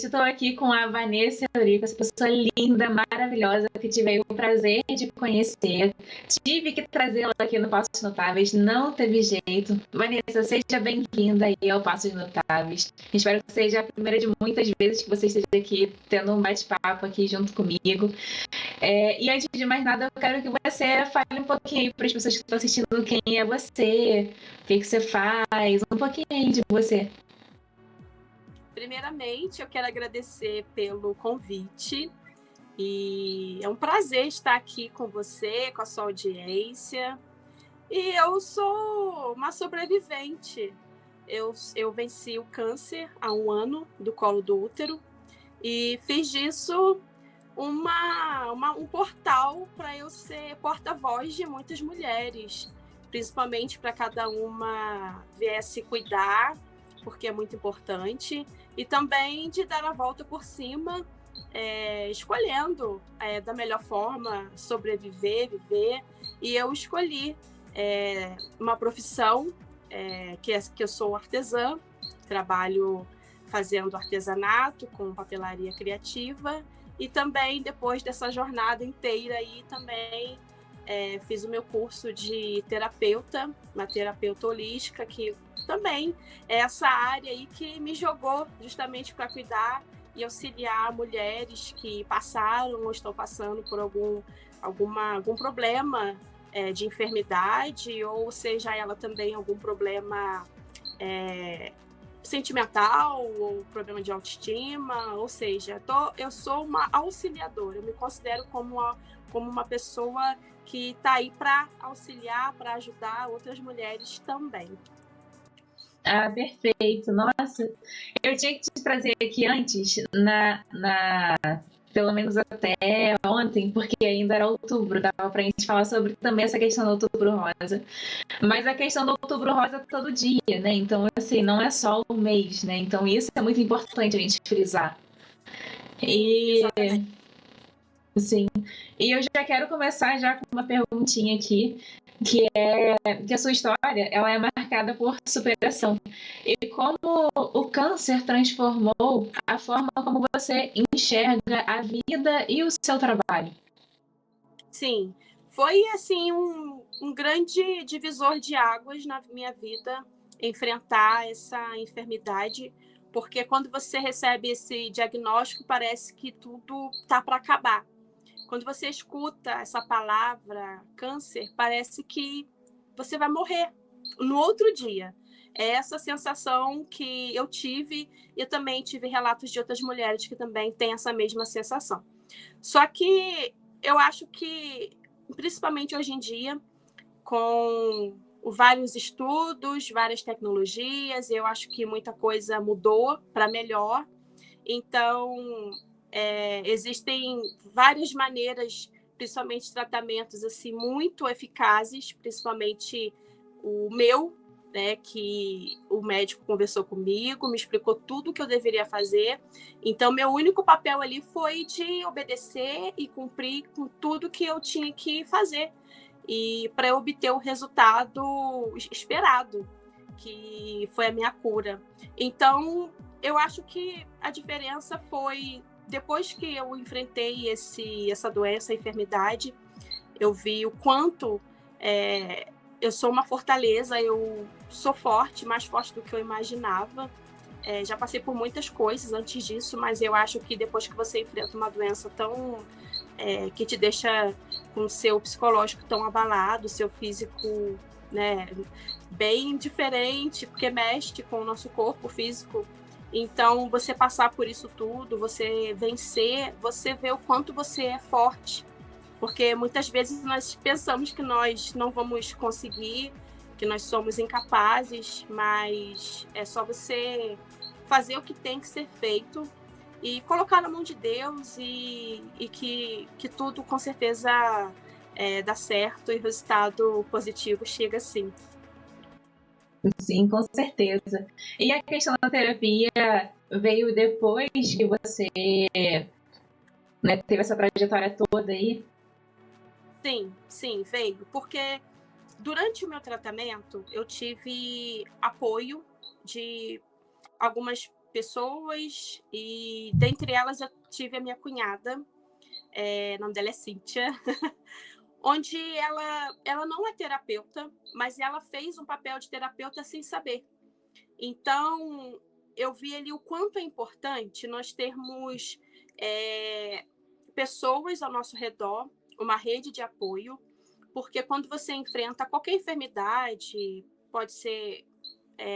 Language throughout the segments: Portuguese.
gente, estou aqui com a Vanessa Eurico, essa pessoa linda, maravilhosa, que tive o prazer de conhecer. Tive que trazê-la aqui no Passos Notáveis, não teve jeito. Vanessa, seja bem-vinda aí ao Passos Notáveis. Espero que seja a primeira de muitas vezes que você esteja aqui tendo um bate-papo aqui junto comigo. E antes de mais nada, eu quero que você fale um pouquinho aí para as pessoas que estão assistindo quem é você, o que você faz, um pouquinho aí de você. Primeiramente, eu quero agradecer pelo convite e é um prazer estar aqui com você, com a sua audiência. E eu sou uma sobrevivente. Eu venci o câncer há 1 ano do colo do útero e fiz disso um portal para eu ser porta-voz de muitas mulheres, principalmente para cada uma viesse cuidar, porque é muito importante, e também de dar a volta por cima, escolhendo da melhor forma sobreviver, viver. E eu escolhi uma profissão que eu sou artesã, trabalho fazendo artesanato com papelaria criativa, e também depois dessa jornada inteira aí também fiz o meu curso de terapeuta, uma terapeuta holística, que também é essa área aí que me jogou justamente para cuidar e auxiliar mulheres que passaram ou estão passando por algum problema de enfermidade, ou seja ela também algum problema sentimental ou problema de autoestima, ou seja, eu sou uma auxiliadora, eu me considero como uma pessoa que está aí para auxiliar, para ajudar outras mulheres também. Ah, perfeito. Nossa, eu tinha que te trazer aqui antes, pelo menos até ontem, porque ainda era outubro, dava pra gente falar sobre também essa questão do outubro rosa. Mas a questão do outubro rosa é todo dia, né? Então, assim, não é só um mês, né? Então, isso é muito importante a gente frisar. Exatamente. Sim. E eu já quero começar já com uma perguntinha aqui, que a sua história ela é marcada por superação. E como o câncer transformou a forma como você enxerga a vida e o seu trabalho? Sim, foi assim um grande divisor de águas na minha vida enfrentar essa enfermidade, porque quando você recebe esse diagnóstico parece que tudo tá para acabar. Quando você escuta essa palavra câncer, parece que você vai morrer no outro dia. É essa sensação que eu tive, e eu também tive relatos de outras mulheres que também têm essa mesma sensação. Só que eu acho que, principalmente hoje em dia, com vários estudos, várias tecnologias, eu acho que muita coisa mudou para melhor. Então, existem várias maneiras, principalmente tratamentos assim muito eficazes, principalmente o meu, né, que o médico conversou comigo, me explicou tudo o que eu deveria fazer. Então, meu único papel ali foi de obedecer e cumprir com tudo que eu tinha que fazer, e para obter o resultado esperado, que foi a minha cura. Então, eu acho que a diferença foi, depois que eu enfrentei essa doença, a enfermidade, eu vi o quanto eu sou uma fortaleza, eu sou forte, mais forte do que eu imaginava. Já passei por muitas coisas antes disso, mas eu acho que depois que você enfrenta uma doença tão que te deixa com o seu psicológico tão abalado, seu físico, né, bem diferente, porque mexe com o nosso corpo físico. Então, você passar por isso tudo, você vencer, você vê o quanto você é forte. Porque muitas vezes nós pensamos que nós não vamos conseguir, que nós somos incapazes, mas é só você fazer o que tem que ser feito e colocar na mão de Deus, e que tudo com certeza dá certo e o resultado positivo chega sim. Sim, com certeza. E a questão da terapia veio depois que você, né, teve essa trajetória toda aí? Sim, veio. Porque durante o meu tratamento, eu tive apoio de algumas pessoas, e dentre elas eu tive a minha cunhada, o nome dela é Cíntia, onde ela não é terapeuta, mas ela fez um papel de terapeuta sem saber. Então, eu vi ali o quanto é importante nós termos pessoas ao nosso redor, uma rede de apoio, porque quando você enfrenta qualquer enfermidade, pode ser,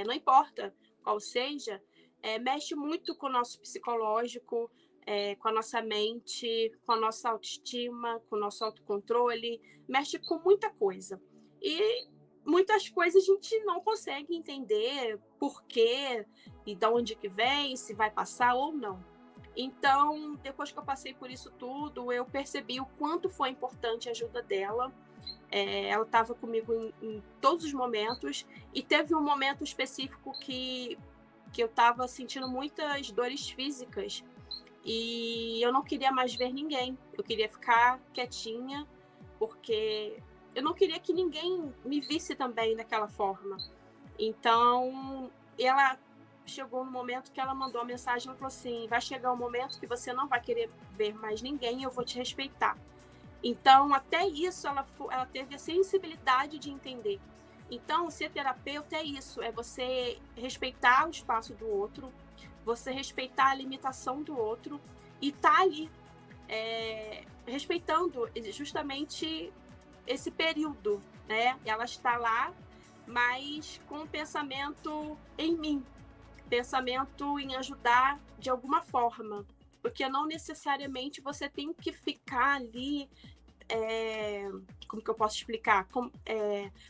não importa qual seja, mexe muito com o nosso psicológico, com a nossa mente, com a nossa autoestima, com o nosso autocontrole, mexe com muita coisa. E muitas coisas a gente não consegue entender por quê e de onde que vem, se vai passar ou não. Então, depois que eu passei por isso tudo, eu percebi o quanto foi importante a ajuda dela. Ela estava comigo em todos os momentos, e teve um momento específico que eu estava sentindo muitas dores físicas e eu não queria mais ver ninguém. Eu queria ficar quietinha, porque eu não queria que ninguém me visse também daquela forma. Então, ela chegou no momento que ela mandou uma mensagem, ela falou assim: vai chegar um momento que você não vai querer ver mais ninguém e eu vou te respeitar. Então, até isso, ela teve a sensibilidade de entender. Então, ser terapeuta é isso, é você respeitar o espaço do outro, você respeitar a limitação do outro e estar ali, respeitando justamente esse período, né? Ela está lá, mas com um pensamento em mim, pensamento em ajudar de alguma forma, porque não necessariamente você tem que ficar ali, como que eu posso explicar?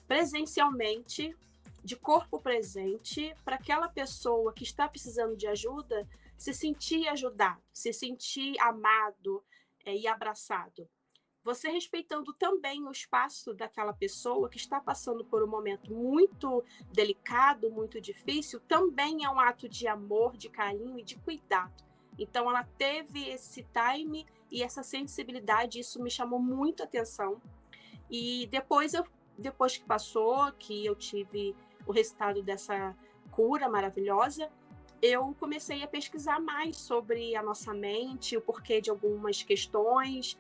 Presencialmente, de corpo presente, para aquela pessoa que está precisando de ajuda se sentir ajudado, se sentir amado e abraçado. Você respeitando também o espaço daquela pessoa que está passando por um momento muito delicado, muito difícil, também é um ato de amor, de carinho e de cuidado. Então, ela teve esse time e essa sensibilidade, isso me chamou muito a atenção. E depois que passou, que eu tive o resultado dessa cura maravilhosa, eu comecei a pesquisar mais sobre a nossa mente, o porquê de algumas questões,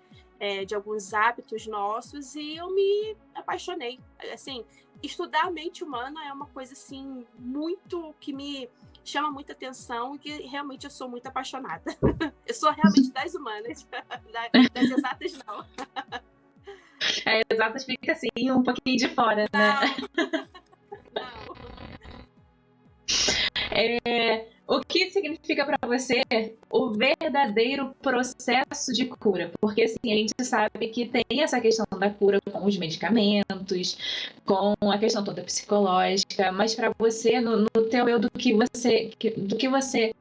de alguns hábitos nossos, e eu me apaixonei. Assim, estudar a mente humana é uma coisa assim muito que me chama muita atenção e que realmente eu sou muito apaixonada. Eu sou realmente das humanas, das exatas não. Exatas fica assim, um pouquinho de fora, né? Não. O que significa para você o verdadeiro processo de cura? Porque assim, a gente sabe que tem essa questão da cura com os medicamentos, com a questão toda psicológica, mas para você, no teu eu, do que você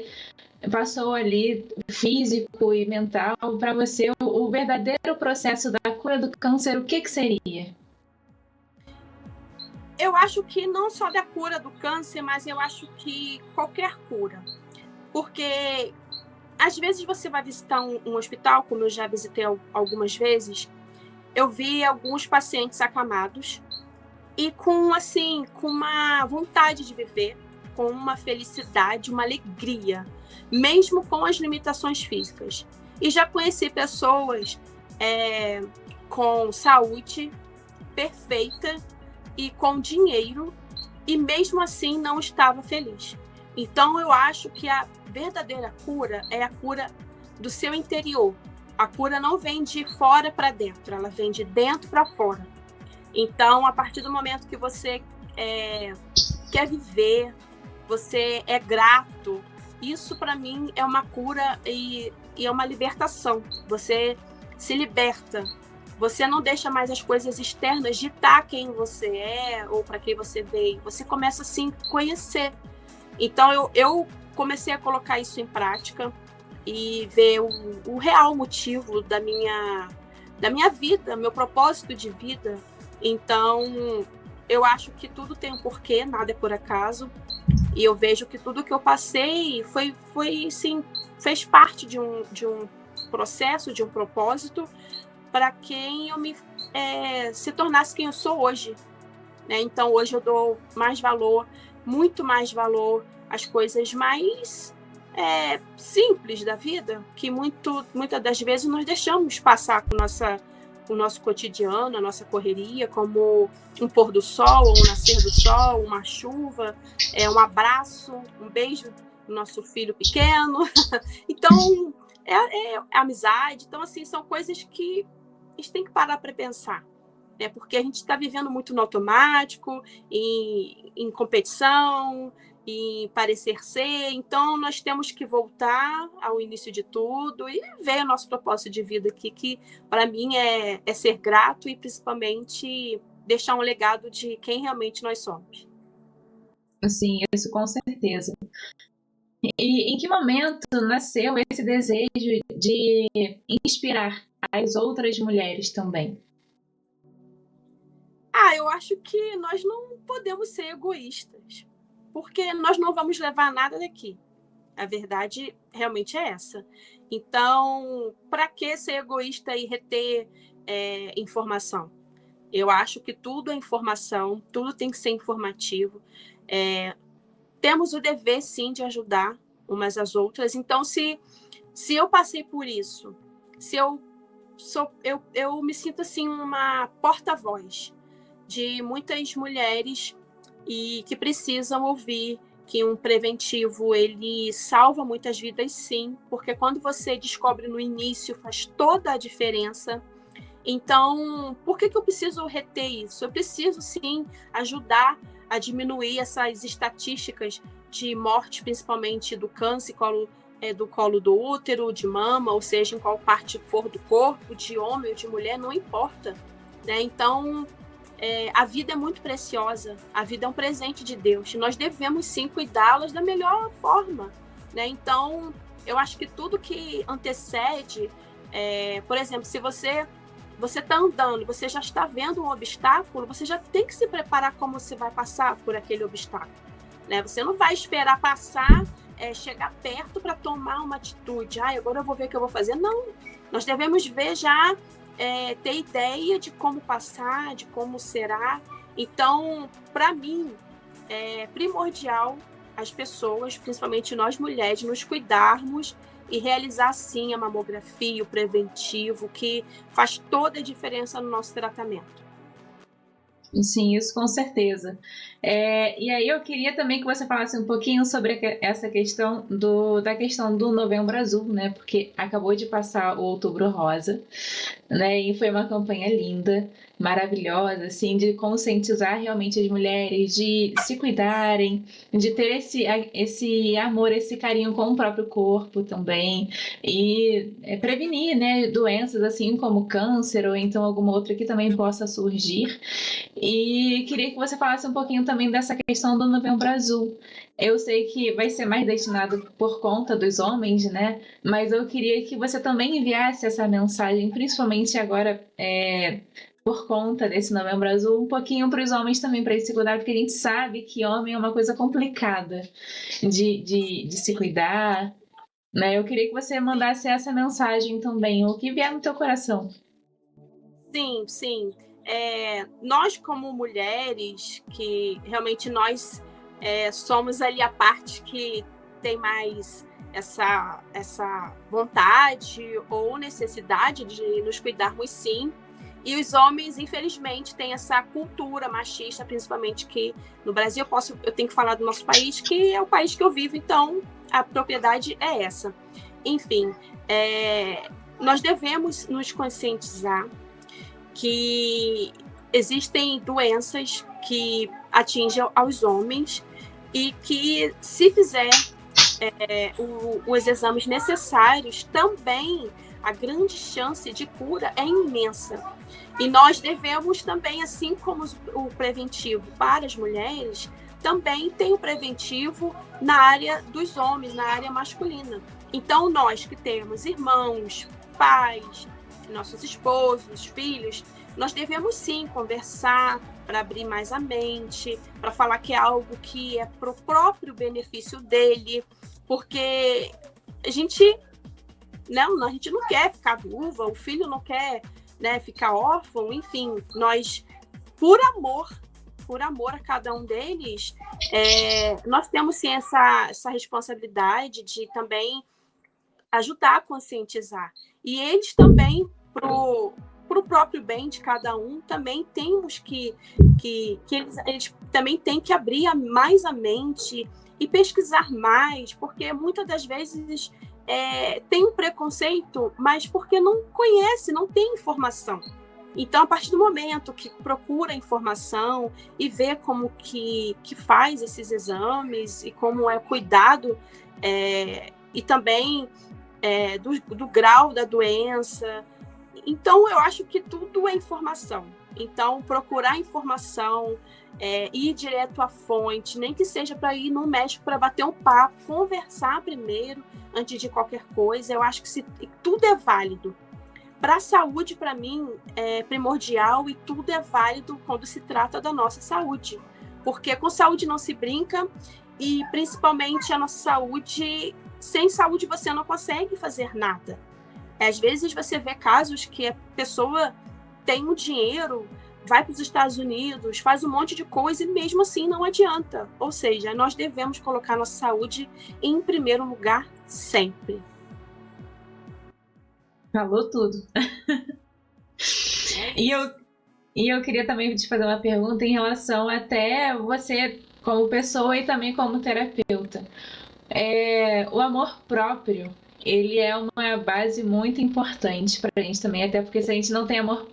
passou ali, físico e mental, para você, o verdadeiro processo da cura do câncer, o que seria? Eu acho que não só da cura do câncer, mas eu acho que qualquer cura. Porque às vezes você vai visitar um hospital, como eu já visitei algumas vezes, eu vi alguns pacientes acamados e com uma vontade de viver, com uma felicidade, uma alegria, mesmo com as limitações físicas. E já conheci pessoas com saúde perfeita e com dinheiro, e mesmo assim não estava feliz. Então eu acho que a verdadeira cura é a cura do seu interior. A cura não vem de fora para dentro, ela vem de dentro para fora. Então, a partir do momento que você quer viver, você é grato, isso para mim é uma cura e é uma libertação. Você se liberta. Você não deixa mais as coisas externas ditar quem você é ou para quem você veio. Você começa, assim, a conhecer. Então, eu comecei a colocar isso em prática e ver o real motivo da minha vida, meu propósito de vida. Então, eu acho que tudo tem um porquê, nada é por acaso. E eu vejo que tudo que eu passei foi sim, fez parte de um processo, de um propósito, para quem eu se tornasse quem eu sou hoje, né? Então, hoje eu dou mais valor, muito mais valor às coisas mais simples da vida, que muitas das vezes nós deixamos passar com o nosso cotidiano, a nossa correria, como um pôr do sol, um nascer do sol, uma chuva, um abraço, um beijo do nosso filho pequeno. Então, amizade. Então, assim, são coisas que a gente tem que parar para pensar. Porque a gente está vivendo muito no automático, em competição, em parecer ser. Então, nós temos que voltar ao início de tudo e ver o nosso propósito de vida aqui, que para mim é ser grato e principalmente deixar um legado de quem realmente nós somos. Sim, isso com certeza. E em que momento nasceu esse desejo de inspirar as outras mulheres também? Eu acho que nós não podemos ser egoístas, porque nós não vamos levar nada daqui. A verdade realmente é essa. Então, para que ser egoísta e reter informação? Eu acho que tudo é informação, tudo tem que ser informativo. Temos o dever, sim, de ajudar umas às outras. Então, se eu passei por isso, se eu me sinto assim uma porta-voz de muitas mulheres e que precisam ouvir que um preventivo ele salva muitas vidas, sim, porque quando você descobre no início faz toda a diferença. Então, por que eu preciso reter isso? Eu preciso, sim, ajudar a diminuir essas estatísticas de morte, principalmente do câncer do colo do útero, de mama, ou seja, em qual parte for do corpo, de homem ou de mulher, não importa. Né? Então, a vida é muito preciosa, a vida é um presente de Deus, e nós devemos, sim, cuidá-las da melhor forma. Né? Então, eu acho que tudo que antecede, por exemplo, se você está andando, você já está vendo um obstáculo, você já tem que se preparar como você vai passar por aquele obstáculo. Né? Você não vai esperar passar, chegar perto para tomar uma atitude. Agora eu vou ver o que eu vou fazer. Não, nós devemos ver já, ter ideia de como passar, de como será. Então, para mim, é primordial as pessoas, principalmente nós mulheres, nos cuidarmos e realizar, sim, a mamografia, o preventivo, que faz toda a diferença no nosso tratamento. Sim, isso com certeza. E aí eu queria também que você falasse um pouquinho sobre essa questão da questão do Novembro Azul, né? Porque acabou de passar o Outubro Rosa, né? E foi uma campanha linda, maravilhosa, assim, de conscientizar realmente as mulheres, de se cuidarem, de ter esse amor, esse carinho com o próprio corpo também, e prevenir, né, doenças assim como câncer ou então alguma outra que também possa surgir. E queria que você falasse um pouquinho também dessa questão do Novembro Azul. Eu sei que vai ser mais destinado por conta dos homens, né? Mas eu queria que você também enviasse essa mensagem, principalmente agora, por conta desse Novembro Azul, um pouquinho para os homens também, para eles se cuidar, porque a gente sabe que homem é uma coisa complicada de se cuidar, né? Eu queria que você mandasse essa mensagem também, o que vier no teu coração. Sim, sim. Nós, como mulheres, que realmente nós somos ali a parte que tem mais essa vontade ou necessidade de nos cuidarmos, sim. E os homens, infelizmente, têm essa cultura machista, principalmente que no Brasil, eu tenho que falar do nosso país, que é o país que eu vivo, então a propriedade é essa. Enfim, nós devemos nos conscientizar que existem doenças que atingem aos homens e que, se fizer os exames necessários, também a grande chance de cura é imensa. E nós devemos também, assim como o preventivo para as mulheres, também tem o preventivo na área dos homens, na área masculina. Então, nós que temos irmãos, pais, nossos esposos, filhos, nós devemos sim conversar para abrir mais a mente, para falar que é algo que é para o próprio benefício dele, porque a gente não quer ficar viúva, o filho não quer, né, ficar órfão, enfim, nós, por amor, por amor a cada um deles, nós temos sim essa responsabilidade de também ajudar a conscientizar. E eles também, para o próprio bem de cada um, também temos que eles também têm que abrir mais a mente e pesquisar mais, porque muitas das vezes tem um preconceito, mas porque não conhece, não tem informação. Então, a partir do momento que procura informação e vê como que faz esses exames e como é o cuidado, e também do grau da doença. Então, eu acho que tudo é informação. Então, procurar informação, ir direto à fonte, nem que seja para ir no médico para bater um papo, conversar primeiro, antes de qualquer coisa. Eu acho que tudo é válido. Para a saúde, para mim, é primordial, e tudo é válido quando se trata da nossa saúde. Porque com saúde não se brinca, e principalmente a nossa saúde, sem saúde você não consegue fazer nada. Às vezes você vê casos que a pessoa tem o dinheiro, vai para os Estados Unidos, faz um monte de coisa e mesmo assim não adianta. Ou seja, nós devemos colocar nossa saúde em primeiro lugar sempre. Falou tudo. E eu queria também te fazer uma pergunta em relação até você como pessoa e também como terapeuta. O amor próprio, ele é uma base muito importante para a gente também, até porque se a gente não tem amor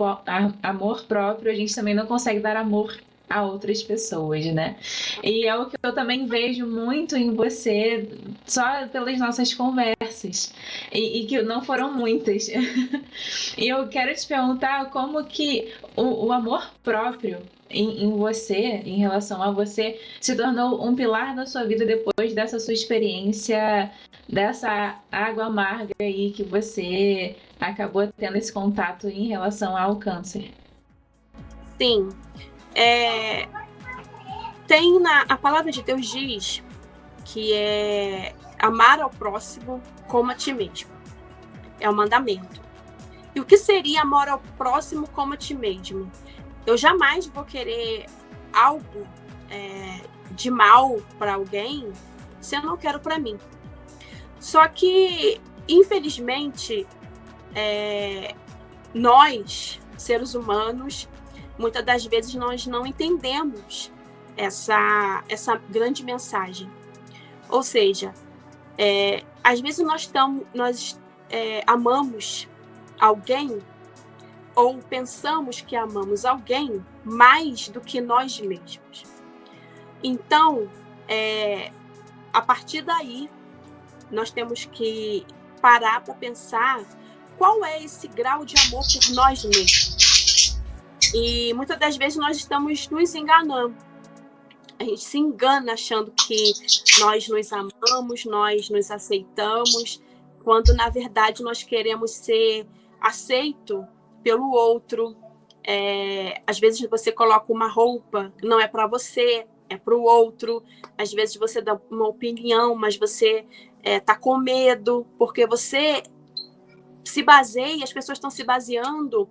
próprio, a gente também não consegue dar amor a outras pessoas, né? E é o que eu também vejo muito em você, só pelas nossas conversas, e que não foram muitas. E eu quero te perguntar como que o amor próprio em você, em relação a você, se tornou um pilar da sua vida depois dessa sua experiência, dessa água amarga aí que você acabou tendo esse contato em relação ao câncer. Sim. A palavra de Deus diz que é amar ao próximo como a ti mesmo. É o mandamento. E o que seria amar ao próximo como a ti mesmo? Eu jamais vou querer algo de mal para alguém se eu não quero para mim. Só que, infelizmente, nós, seres humanos, muitas das vezes nós não entendemos essa grande mensagem. Ou seja, às vezes nós amamos alguém ou pensamos que amamos alguém mais do que nós mesmos. Então, a partir daí, nós temos que parar para pensar qual é esse grau de amor por nós mesmos. E muitas das vezes nós estamos nos enganando. A gente se engana achando que nós nos amamos, nós nos aceitamos, quando na verdade nós queremos ser aceito pelo outro. Às vezes você coloca uma roupa, não é para você, é para o outro. Às vezes você dá uma opinião, mas você está com medo, porque você se baseia, as pessoas estão se baseando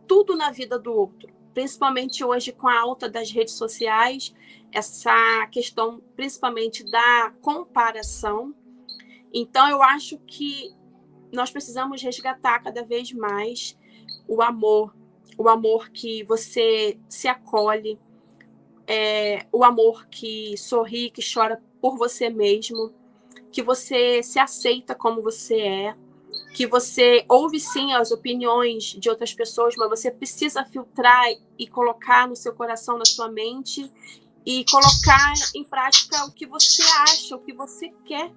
tudo na vida do outro. Principalmente hoje com a alta das redes sociais, essa questão principalmente da comparação. Então, eu acho que nós precisamos resgatar cada vez mais o amor que você se acolhe, o amor que sorri, que chora por você mesmo, que você se aceita como você é, que você ouve sim as opiniões de outras pessoas, mas você precisa filtrar e colocar no seu coração, na sua mente, e colocar em prática o que você acha, o que você quer,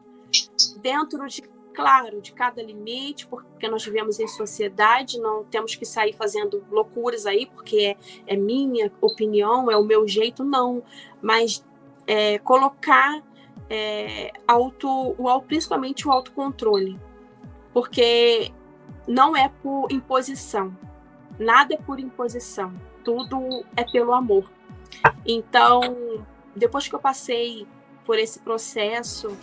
dentro de, claro, de cada limite, porque nós vivemos em sociedade, não temos que sair fazendo loucuras aí, porque é minha opinião, é o meu jeito, não, mas colocar principalmente o autocontrole, porque não é por imposição, nada é por imposição, tudo é pelo amor. Então, depois que eu passei por esse processo,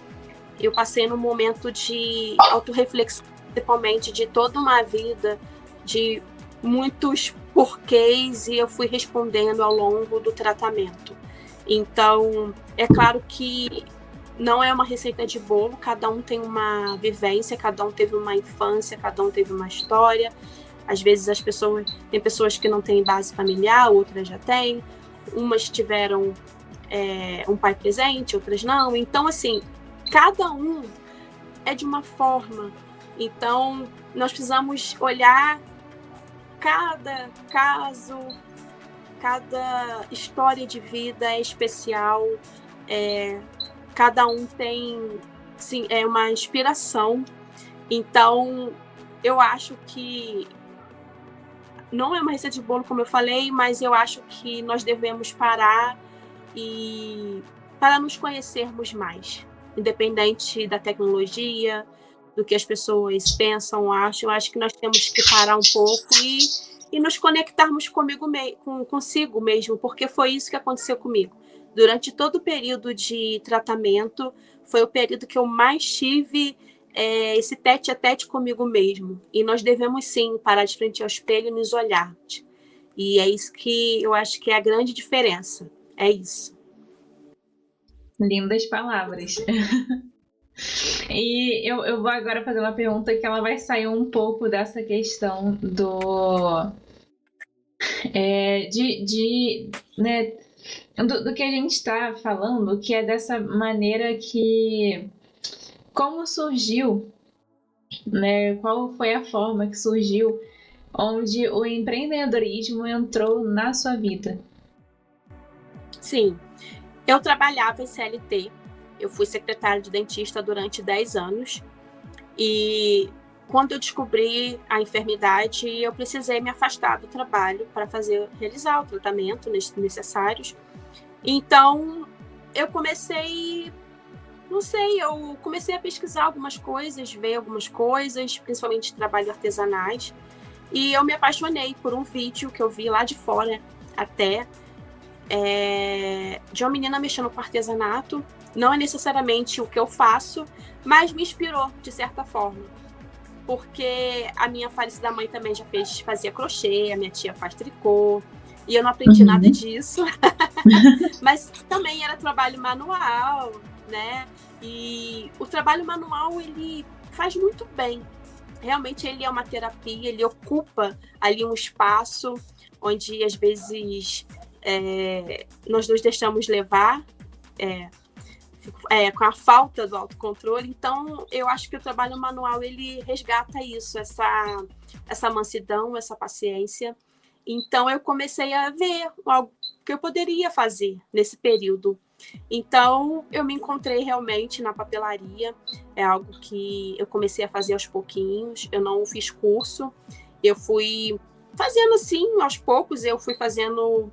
eu passei num momento de autorreflexão, principalmente de toda uma vida, de muitos porquês e eu fui respondendo ao longo do tratamento. Então, é claro que não é uma receita de bolo, cada um tem uma vivência, cada um teve uma infância, cada um teve uma história. Às vezes tem pessoas que não têm base familiar, outras já têm. Umas tiveram um pai presente, outras não. Então, assim, cada um é de uma forma. Então, nós precisamos olhar cada caso, cada história de vida é especial. Cada um tem, sim, uma inspiração. Então, eu acho que não é uma receita de bolo, como eu falei, mas eu acho que nós devemos parar e para nos conhecermos mais, independente da tecnologia, do que as pessoas pensam, acham. Eu acho que nós temos que parar um pouco e nos conectarmos consigo mesmo, porque foi isso que aconteceu comigo. Durante todo o período de tratamento, foi o período que eu mais tive esse tete a tete comigo mesmo. E nós devemos, sim, parar de frente ao espelho e nos olhar. E é isso que eu acho que é a grande diferença. É isso. Lindas palavras. E eu vou agora fazer uma pergunta que ela vai sair um pouco dessa questão né, do que a gente está falando, que é dessa maneira que... Como surgiu, né? Qual foi a forma que surgiu onde o empreendedorismo entrou na sua vida? Sim, eu trabalhava em CLT, eu fui secretária de dentista durante 10 anos e quando eu descobri a enfermidade, eu precisei me afastar do trabalho para realizar o tratamento necessários. Então, eu comecei a pesquisar algumas coisas, ver algumas coisas, principalmente trabalho artesanais, e eu me apaixonei por um vídeo que eu vi lá de fora até, de uma menina mexendo com artesanato. Não é necessariamente o que eu faço, mas me inspirou de certa forma, porque a minha falecida mãe também já fazia crochê, a minha tia faz tricô, e eu não aprendi nada disso, mas também era trabalho manual, né? E o trabalho manual, ele faz muito bem. Realmente ele é uma terapia, ele ocupa ali um espaço onde às vezes nós nos deixamos levar com a falta do autocontrole. Então, eu acho que o trabalho manual, ele resgata isso, essa mansidão, essa paciência. Então, eu comecei a ver algo que eu poderia fazer nesse período. Então, eu me encontrei realmente na papelaria. É algo que eu comecei a fazer aos pouquinhos. Eu não fiz curso. Eu fui fazendo assim, aos poucos. Eu fui fazendo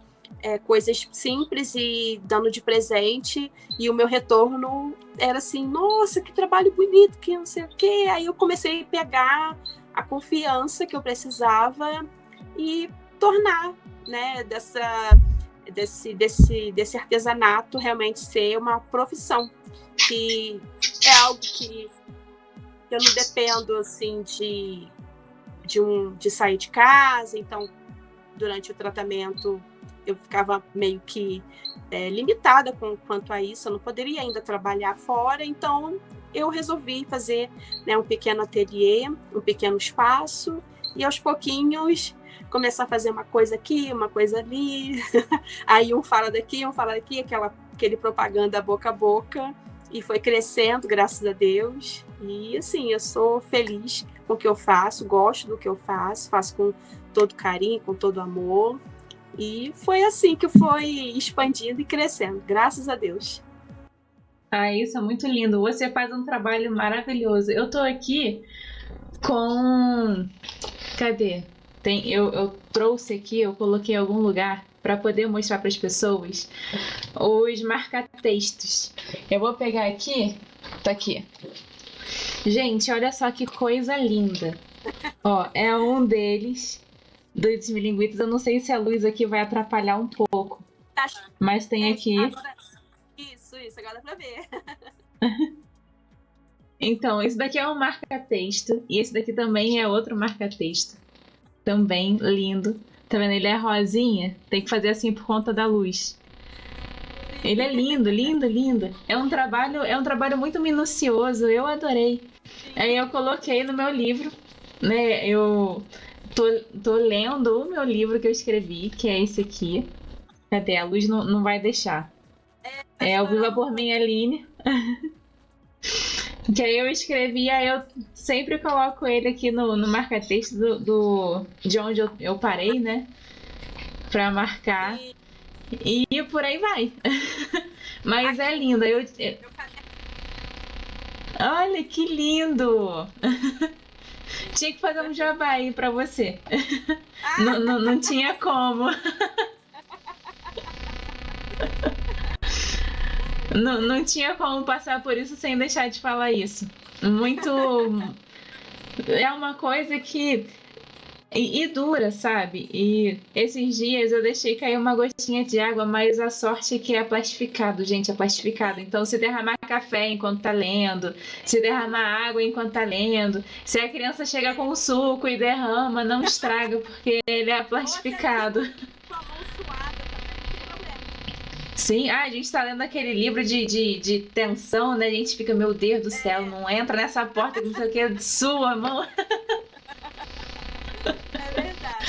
coisas simples e dando de presente. E o meu retorno era assim, nossa, que trabalho bonito, que não sei o quê. Aí eu comecei a pegar a confiança que eu precisava e tornar, né, desse artesanato realmente ser uma profissão, que é algo que eu não dependo assim de sair de casa. Então, durante o tratamento eu ficava meio que limitada quanto a isso, eu não poderia ainda trabalhar fora. Então eu resolvi fazer, né, um pequeno ateliê, um pequeno espaço, e aos pouquinhos começar a fazer uma coisa aqui, uma coisa ali. Aí um fala daqui, aquele propaganda boca a boca, e foi crescendo, graças a Deus. E assim, eu sou feliz com o que eu faço, gosto do que eu faço com todo carinho, com todo amor. E foi assim que foi expandindo e crescendo, graças a Deus. Isso é muito lindo. Você faz um trabalho maravilhoso. Eu tô aqui com... Cadê? Eu trouxe aqui, eu coloquei em algum lugar para poder mostrar para as pessoas os marca-textos. Eu vou pegar aqui. Tá aqui. Gente, olha só que coisa linda. Ó, é um deles, dos milinguitos. Eu não sei se a luz aqui vai atrapalhar um pouco, mas tem aqui. Agora, isso, agora dá pra ver. Então, esse daqui é um marca-texto e esse daqui também é outro marca-texto. também, lindo. Tá vendo? Ele é rosinha, tem que fazer assim por conta da luz. Ele é lindo, lindo, lindo. É um trabalho muito minucioso, eu adorei. Aí eu coloquei no meu livro, né? Eu tô, tô lendo o meu livro que eu escrevi, que é esse aqui. Cadê? A luz não vai deixar. Tá É o Viva chorando por mim, muito. Aline. Que aí eu escrevi, aí eu sempre coloco ele aqui no marca-texto de onde eu parei, né? Pra marcar. Sim. E por aí vai. Mas é Aqui, lindo. meu caderno. Olha que lindo! Tinha que fazer um Perfeito. jabá aí pra você. Ah, Não tinha como. Não tinha como passar por isso sem deixar de falar isso. Muito. É uma coisa que. E dura, sabe? E esses dias eu deixei cair uma gotinha de água, mas a sorte é que é plastificado, gente, é plastificado. Então, se derramar café enquanto tá lendo, se derramar água enquanto tá lendo, se a criança chega com o suco e derrama, não estraga, porque ele é ou até mesmo plastificado. com a mão suada também, não tem problema. Sim, a gente tá lendo aquele livro de tensão, né? A gente fica, meu Deus do céu, É, não entra nessa porta que não sei o que, sua mão. é verdade.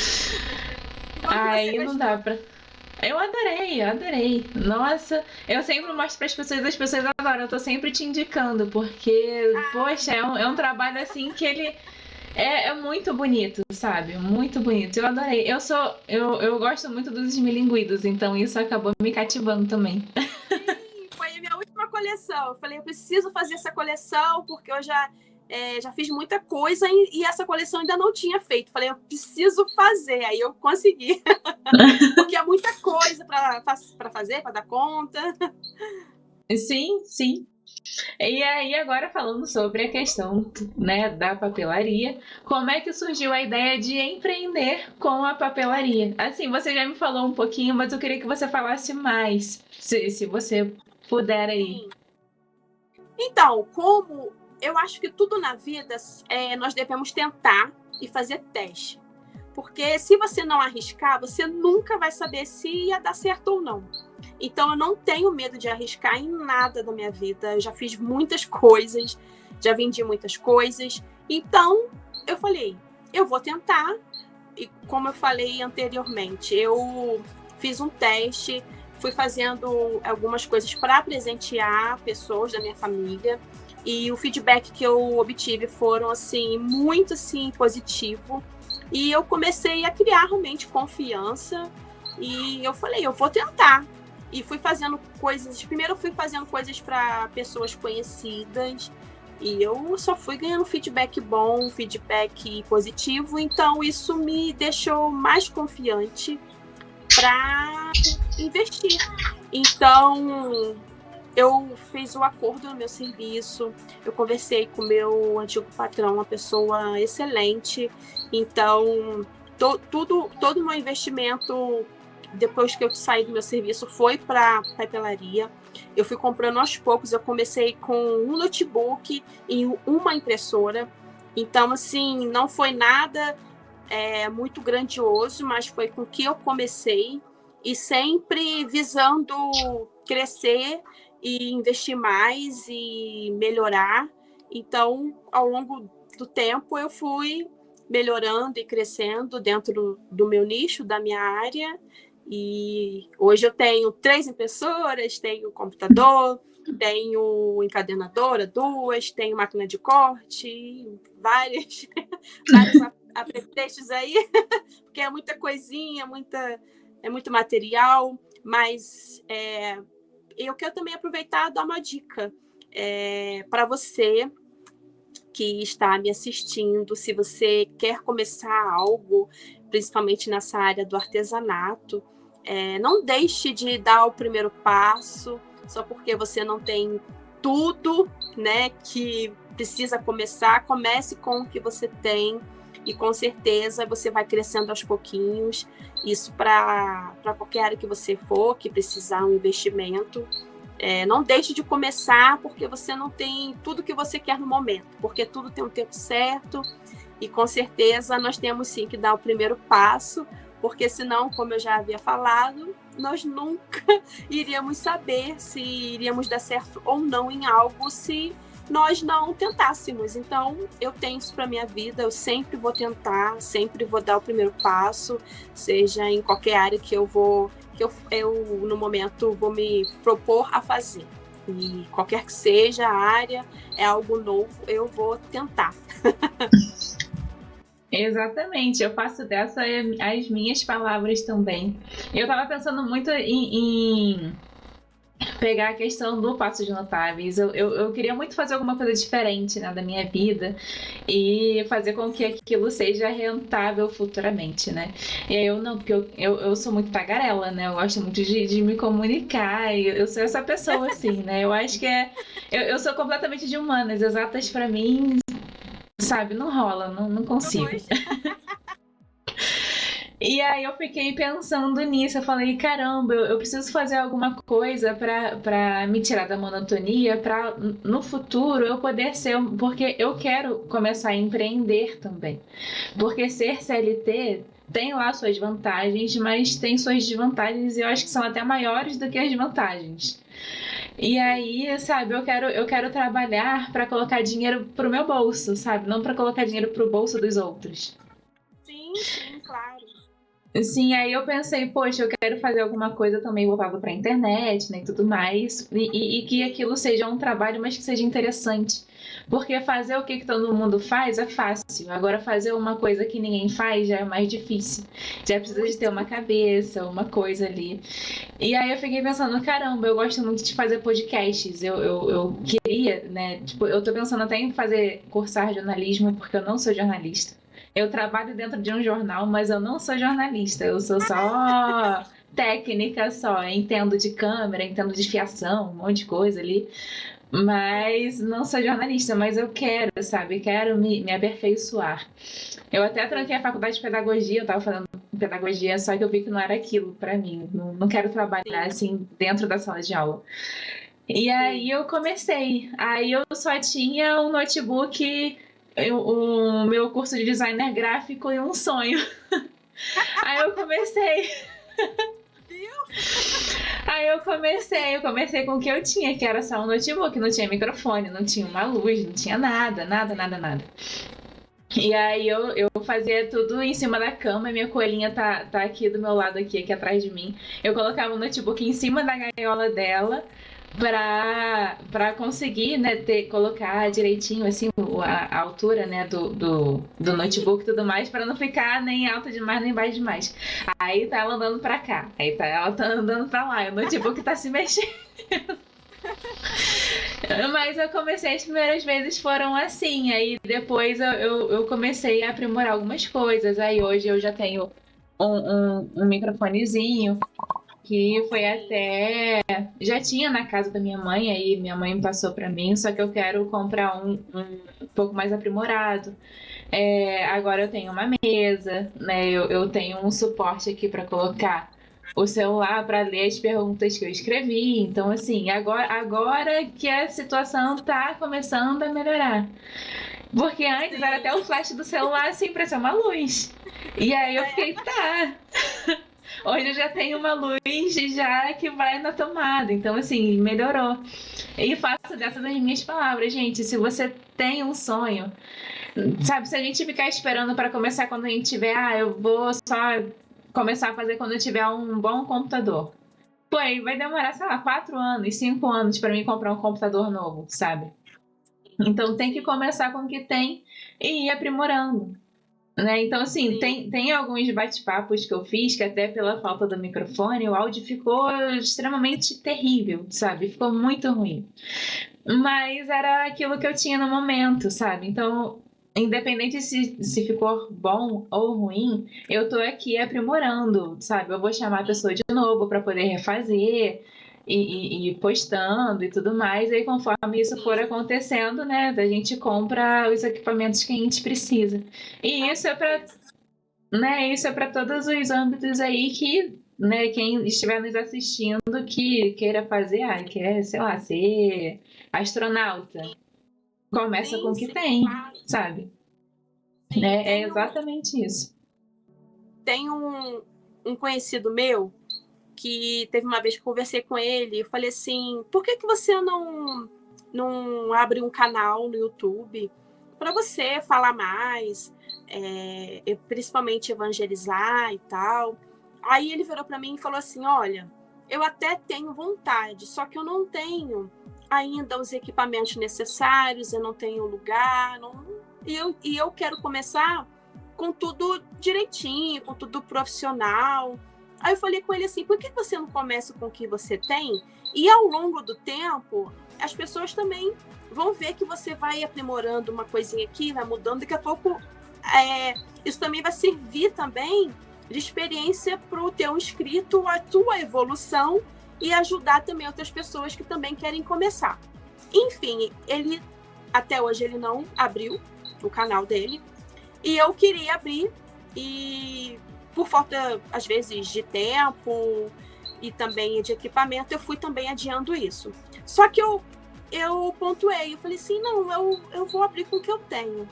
Que bom que você Aí não dá gostou. pra. Eu adorei, eu adorei. Nossa, eu sempre mostro para as pessoas adoram. Eu tô sempre te indicando, porque, Ah, poxa, é um trabalho assim que ele é muito bonito, sabe? Muito bonito. Eu adorei. Eu gosto muito dos esmilinguidos, então isso acabou me cativando também. sim, foi a minha última coleção. Eu falei, eu preciso fazer essa coleção, porque eu já fiz muita coisa e essa coleção ainda não tinha feito. Falei, eu preciso fazer. Aí eu consegui. Porque é muita coisa para fazer, para dar conta. Sim, sim. E aí, agora falando sobre a questão, né, da papelaria, como é que surgiu a ideia de empreender com a papelaria? Assim, você já me falou um pouquinho, mas eu queria que você falasse mais, se você puder aí. Sim. Então, como eu acho que tudo na vida nós devemos tentar e fazer teste. Porque se você não arriscar, você nunca vai saber se ia dar certo ou não. Então, eu não tenho medo de arriscar em nada da minha vida. Eu já fiz muitas coisas, já vendi muitas coisas. Então, eu falei, eu vou tentar. E como eu falei anteriormente, eu fiz um teste, fui fazendo algumas coisas para presentear pessoas da minha família. E o feedback que eu obtive foram assim muito assim positivo. E eu comecei a criar realmente confiança e eu falei, eu vou tentar. E fui fazendo coisas, primeiro eu fui fazendo coisas para pessoas conhecidas e eu só fui ganhando feedback bom, feedback positivo, então isso me deixou mais confiante para investir. Então, eu fiz o acordo no meu serviço, eu conversei com o meu antigo patrão, uma pessoa excelente. Então, todo o meu investimento, depois que eu saí do meu serviço, foi para a papelaria. Eu fui comprando aos poucos, eu comecei com um notebook e uma impressora. Então, assim, não foi nada muito grandioso, mas foi com que eu comecei e sempre visando crescer e investir mais e melhorar. Então, ao longo do tempo, eu fui melhorando e crescendo dentro do meu nicho, da minha área. E hoje eu tenho 3 impressoras, tenho computador, tenho encadenadora, 2, tenho máquina de corte, vários apetrechos aí, porque é muita coisinha, é muito material, mas eu quero também aproveitar e dar uma dica para você que está me assistindo, se você quer começar algo, principalmente nessa área do artesanato, não deixe de dar o primeiro passo, só porque você não tem tudo, né, que precisa começar. Comece com o que você tem e com certeza você vai crescendo aos pouquinhos. Isso para qualquer área que você for, que precisar um investimento. Não deixe de começar porque você não tem tudo que você quer no momento, porque tudo tem um tempo certo E com certeza nós temos sim que dar o primeiro passo, porque senão, como eu já havia falado, nós nunca iríamos saber se iríamos dar certo ou não em algo se nós não tentássemos. Então, eu tenho isso para minha vida, eu sempre vou tentar, sempre vou dar o primeiro passo, seja em qualquer área que eu vou, eu no momento vou me propor a fazer. E qualquer que seja a área, é algo novo, eu vou tentar. Exatamente, eu faço dessa as minhas palavras também. Eu tava pensando muito em pegar a questão do Paços de Notáveis. Eu queria muito fazer alguma coisa diferente, né, da minha vida e fazer com que aquilo seja rentável futuramente, né? E aí eu não, porque eu sou muito tagarela, né? Eu gosto muito de me comunicar, e eu sou essa pessoa assim, né? Eu acho que eu sou completamente de humanas, exatas para mim, sabe? Não rola, não consigo. E aí eu fiquei pensando nisso, eu falei, caramba, eu preciso fazer alguma coisa para me tirar da monotonia, para no futuro eu poder ser, porque eu quero começar a empreender também. Porque ser CLT tem lá suas vantagens, mas tem suas desvantagens e eu acho que são até maiores do que as vantagens. E aí, sabe, eu quero trabalhar para colocar dinheiro pro meu bolso, sabe? Não para colocar dinheiro pro bolso dos outros. Sim, claro. Sim, aí eu pensei, poxa, eu quero fazer alguma coisa também voltada para a internet, né, e tudo mais, e que aquilo seja um trabalho, mas que seja interessante. Porque fazer o que todo mundo faz é fácil, agora fazer uma coisa que ninguém faz já é mais difícil. Já precisa de ter uma cabeça, uma coisa ali. E aí eu fiquei pensando, caramba, eu gosto muito de fazer podcasts, eu queria, né, tipo, eu tô pensando até em fazer cursar jornalismo, porque eu não sou jornalista. Eu trabalho dentro de um jornal, mas eu não sou jornalista. Eu sou só técnica só. Entendo de câmera, entendo de fiação, um monte de coisa ali. Mas não sou jornalista, mas eu quero, sabe? Quero me aperfeiçoar. Eu até tranquei a faculdade de pedagogia, eu tava fazendo pedagogia, só que eu vi que não era aquilo pra mim. Não quero trabalhar assim dentro da sala de aula. E aí eu comecei. Aí eu só tinha um notebook, o meu curso de designer gráfico e um sonho. Aí eu comecei. Aí eu comecei com o que eu tinha, que era só um notebook, não tinha microfone, não tinha uma luz, não tinha nada, nada, nada, nada. E aí eu fazia tudo em cima da cama, minha coelhinha tá aqui do meu lado, aqui atrás de mim. Eu colocava o notebook em cima da gaiola dela para conseguir, né, colocar direitinho assim a altura, né, do notebook e tudo mais, para não ficar nem alto demais nem baixo demais. Aí tá ela andando para cá, aí tá ela andando para lá, e o notebook tá se mexendo. Mas eu comecei, as primeiras vezes foram assim, aí depois eu comecei a aprimorar algumas coisas. Aí hoje eu já tenho um microfonezinho que foi até. Já tinha na casa da minha mãe, aí minha mãe me passou para mim, só que eu quero comprar um pouco mais aprimorado. Agora eu tenho uma mesa, né? Eu tenho um suporte aqui para colocar o celular para ler as perguntas que eu escrevi. Então, assim, agora que a situação tá começando a melhorar. Porque antes era até o flash do celular assim para ser uma luz. E aí eu fiquei, tá. Hoje eu já tenho uma luz já que vai na tomada. Então, assim, melhorou. E faço dessas das minhas palavras, gente. Se você tem um sonho, sabe, se a gente ficar esperando para começar quando a gente tiver, eu vou só começar a fazer quando eu tiver um bom computador. Pô, aí vai demorar, sei lá, 4 anos, 5 anos para mim comprar um computador novo, sabe? Então tem que começar com o que tem e ir aprimorando. Né? Então, assim, tem alguns bate-papos que eu fiz que até pela falta do microfone o áudio ficou extremamente terrível, sabe? Ficou muito ruim. Mas era aquilo que eu tinha no momento, sabe? Então, independente se ficou bom ou ruim, eu tô aqui aprimorando, sabe? Eu vou chamar a pessoa de novo para poder refazer e postando e tudo mais. E aí, conforme isso for acontecendo, né, a gente compra os equipamentos que a gente precisa. E isso é para, né, isso é para todos os âmbitos aí que, né, quem estiver nos assistindo que queira fazer, quer, sei lá, ser astronauta. Começa com o que tem, sabe? Sim, É exatamente isso. Tem um conhecido meu que teve uma vez que eu conversei com ele, eu falei assim, por que você não abre um canal no YouTube para você falar mais, principalmente evangelizar e tal. Aí ele virou para mim e falou assim, olha, eu até tenho vontade, só que eu não tenho ainda os equipamentos necessários, eu não tenho lugar, e eu quero começar com tudo direitinho, com tudo profissional. Aí eu falei com ele assim, por que você não começa com o que você tem? E ao longo do tempo, as pessoas também vão ver que você vai aprimorando uma coisinha aqui, vai mudando, daqui a pouco isso também vai servir também de experiência para o teu inscrito, a tua evolução e ajudar também outras pessoas que também querem começar. Enfim, até hoje ele não abriu o canal dele e eu queria abrir e por falta, às vezes, de tempo e também de equipamento, eu fui também adiando isso. Só que eu pontuei, eu falei assim, não, eu vou abrir com o que eu tenho.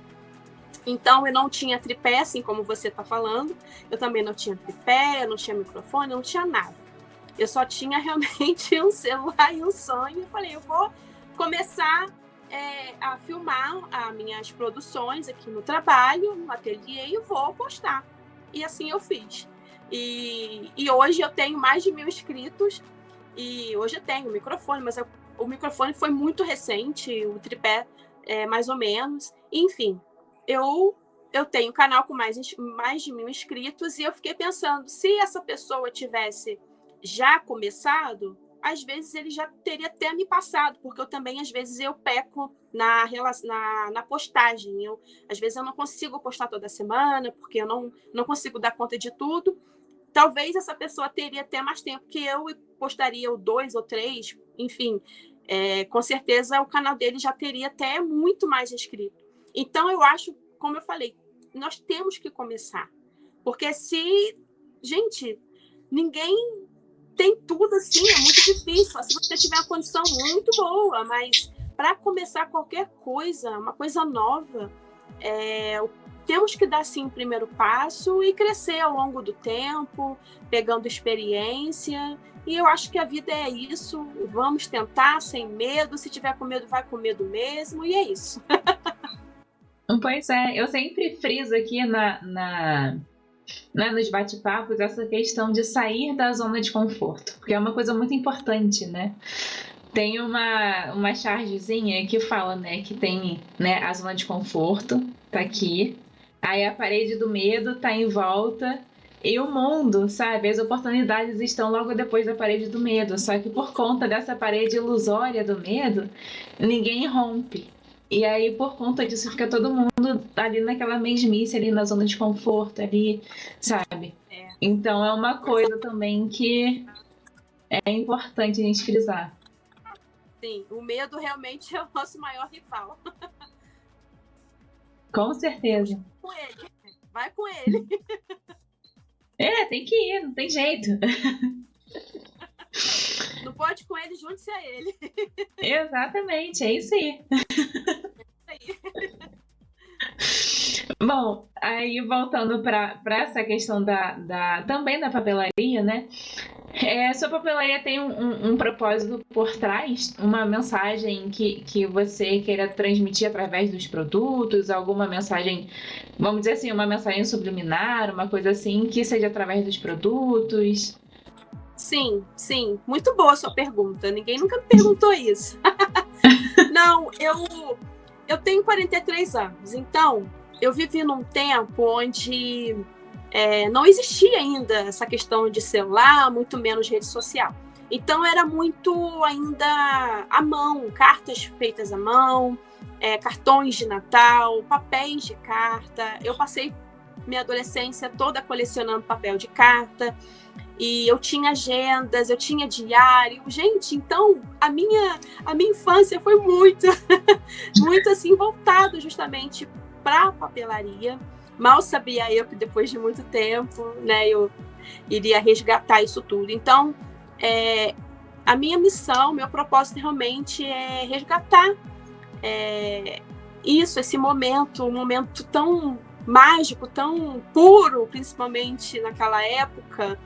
Então, eu não tinha tripé, assim como você está falando. Eu também não tinha tripé, eu não tinha microfone, eu não tinha nada. Eu só tinha realmente um celular e um sonho. Eu falei, eu vou começar a filmar as minhas produções aqui no trabalho, no ateliê, e vou postar. E assim eu fiz. E hoje eu tenho mais de 1.000 inscritos. E hoje eu tenho o microfone, mas o microfone foi muito recente, o tripé mais ou menos. Enfim, eu tenho um canal com mais de 1.000 inscritos e eu fiquei pensando, se essa pessoa tivesse já começado, às vezes ele já teria até me passado, porque eu também, às vezes, eu peco na postagem. Às vezes eu não consigo postar toda semana, porque eu não consigo dar conta de tudo. Talvez essa pessoa teria até mais tempo que eu e postaria 2 ou 3, enfim. Com certeza o canal dele já teria até muito mais inscrito. Então, eu acho, como eu falei, nós temos que começar. Porque gente, ninguém tem tudo assim, é muito difícil. Se você tiver uma condição muito boa, mas para começar qualquer coisa, uma coisa nova, temos que dar sim o primeiro passo e crescer ao longo do tempo, pegando experiência. E eu acho que a vida é isso. Vamos tentar sem medo. Se tiver com medo, vai com medo mesmo. E é isso. Pois é, eu sempre friso aqui nos bate-papos essa questão de sair da zona de conforto, porque é uma coisa muito importante, né? Tem uma chargezinha que fala, né, que tem, né, a zona de conforto, tá aqui, aí a parede do medo tá em volta e o mundo, sabe? As oportunidades estão logo depois da parede do medo, só que por conta dessa parede ilusória do medo, ninguém rompe. E aí, por conta disso, fica todo mundo ali naquela mesmice, ali na zona de conforto, ali, sabe? Então, é uma coisa também que é importante a gente frisar. Sim, o medo realmente é o nosso maior rival. Com certeza. Com ele. Vai com ele. Tem que ir, não tem jeito. Não pode com ele, junte-se a ele. Exatamente, é isso aí. É isso aí. Bom, aí voltando para essa questão também da papelaria, né? Sua papelaria tem um propósito por trás, uma mensagem que você queira transmitir através dos produtos, alguma mensagem, vamos dizer assim, uma mensagem subliminar, uma coisa assim, que seja através dos produtos? Sim, sim. Muito boa a sua pergunta. Ninguém nunca me perguntou isso. Não, eu tenho 43 anos, então eu vivi num tempo onde não existia ainda essa questão de celular, muito menos rede social. Então era muito ainda à mão, cartas feitas à mão, cartões de Natal, papéis de carta. Eu passei minha adolescência toda colecionando papel de carta. E eu tinha agendas, eu tinha diário. Gente, então a minha infância foi muito, muito assim, voltado justamente para a papelaria. Mal sabia eu que depois de muito tempo, né, eu iria resgatar isso tudo. Então, a minha missão, meu propósito realmente é resgatar esse momento, um momento tão mágico, tão puro, principalmente naquela época.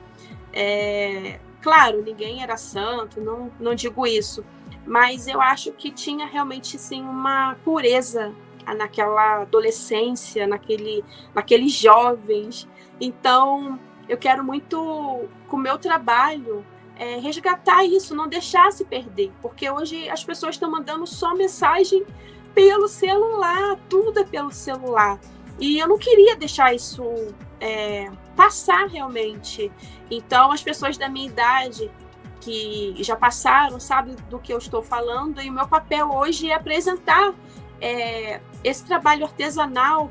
Claro, ninguém era santo, não digo isso, mas eu acho que tinha realmente sim uma pureza naquela adolescência, naqueles jovens. Então, eu quero muito, com o meu trabalho, resgatar isso, não deixar se perder, porque hoje as pessoas estão mandando só mensagem pelo celular, tudo é pelo celular. E eu não queria deixar isso passar realmente. Então, as pessoas da minha idade que já passaram, sabem do que eu estou falando, e o meu papel hoje é apresentar esse trabalho artesanal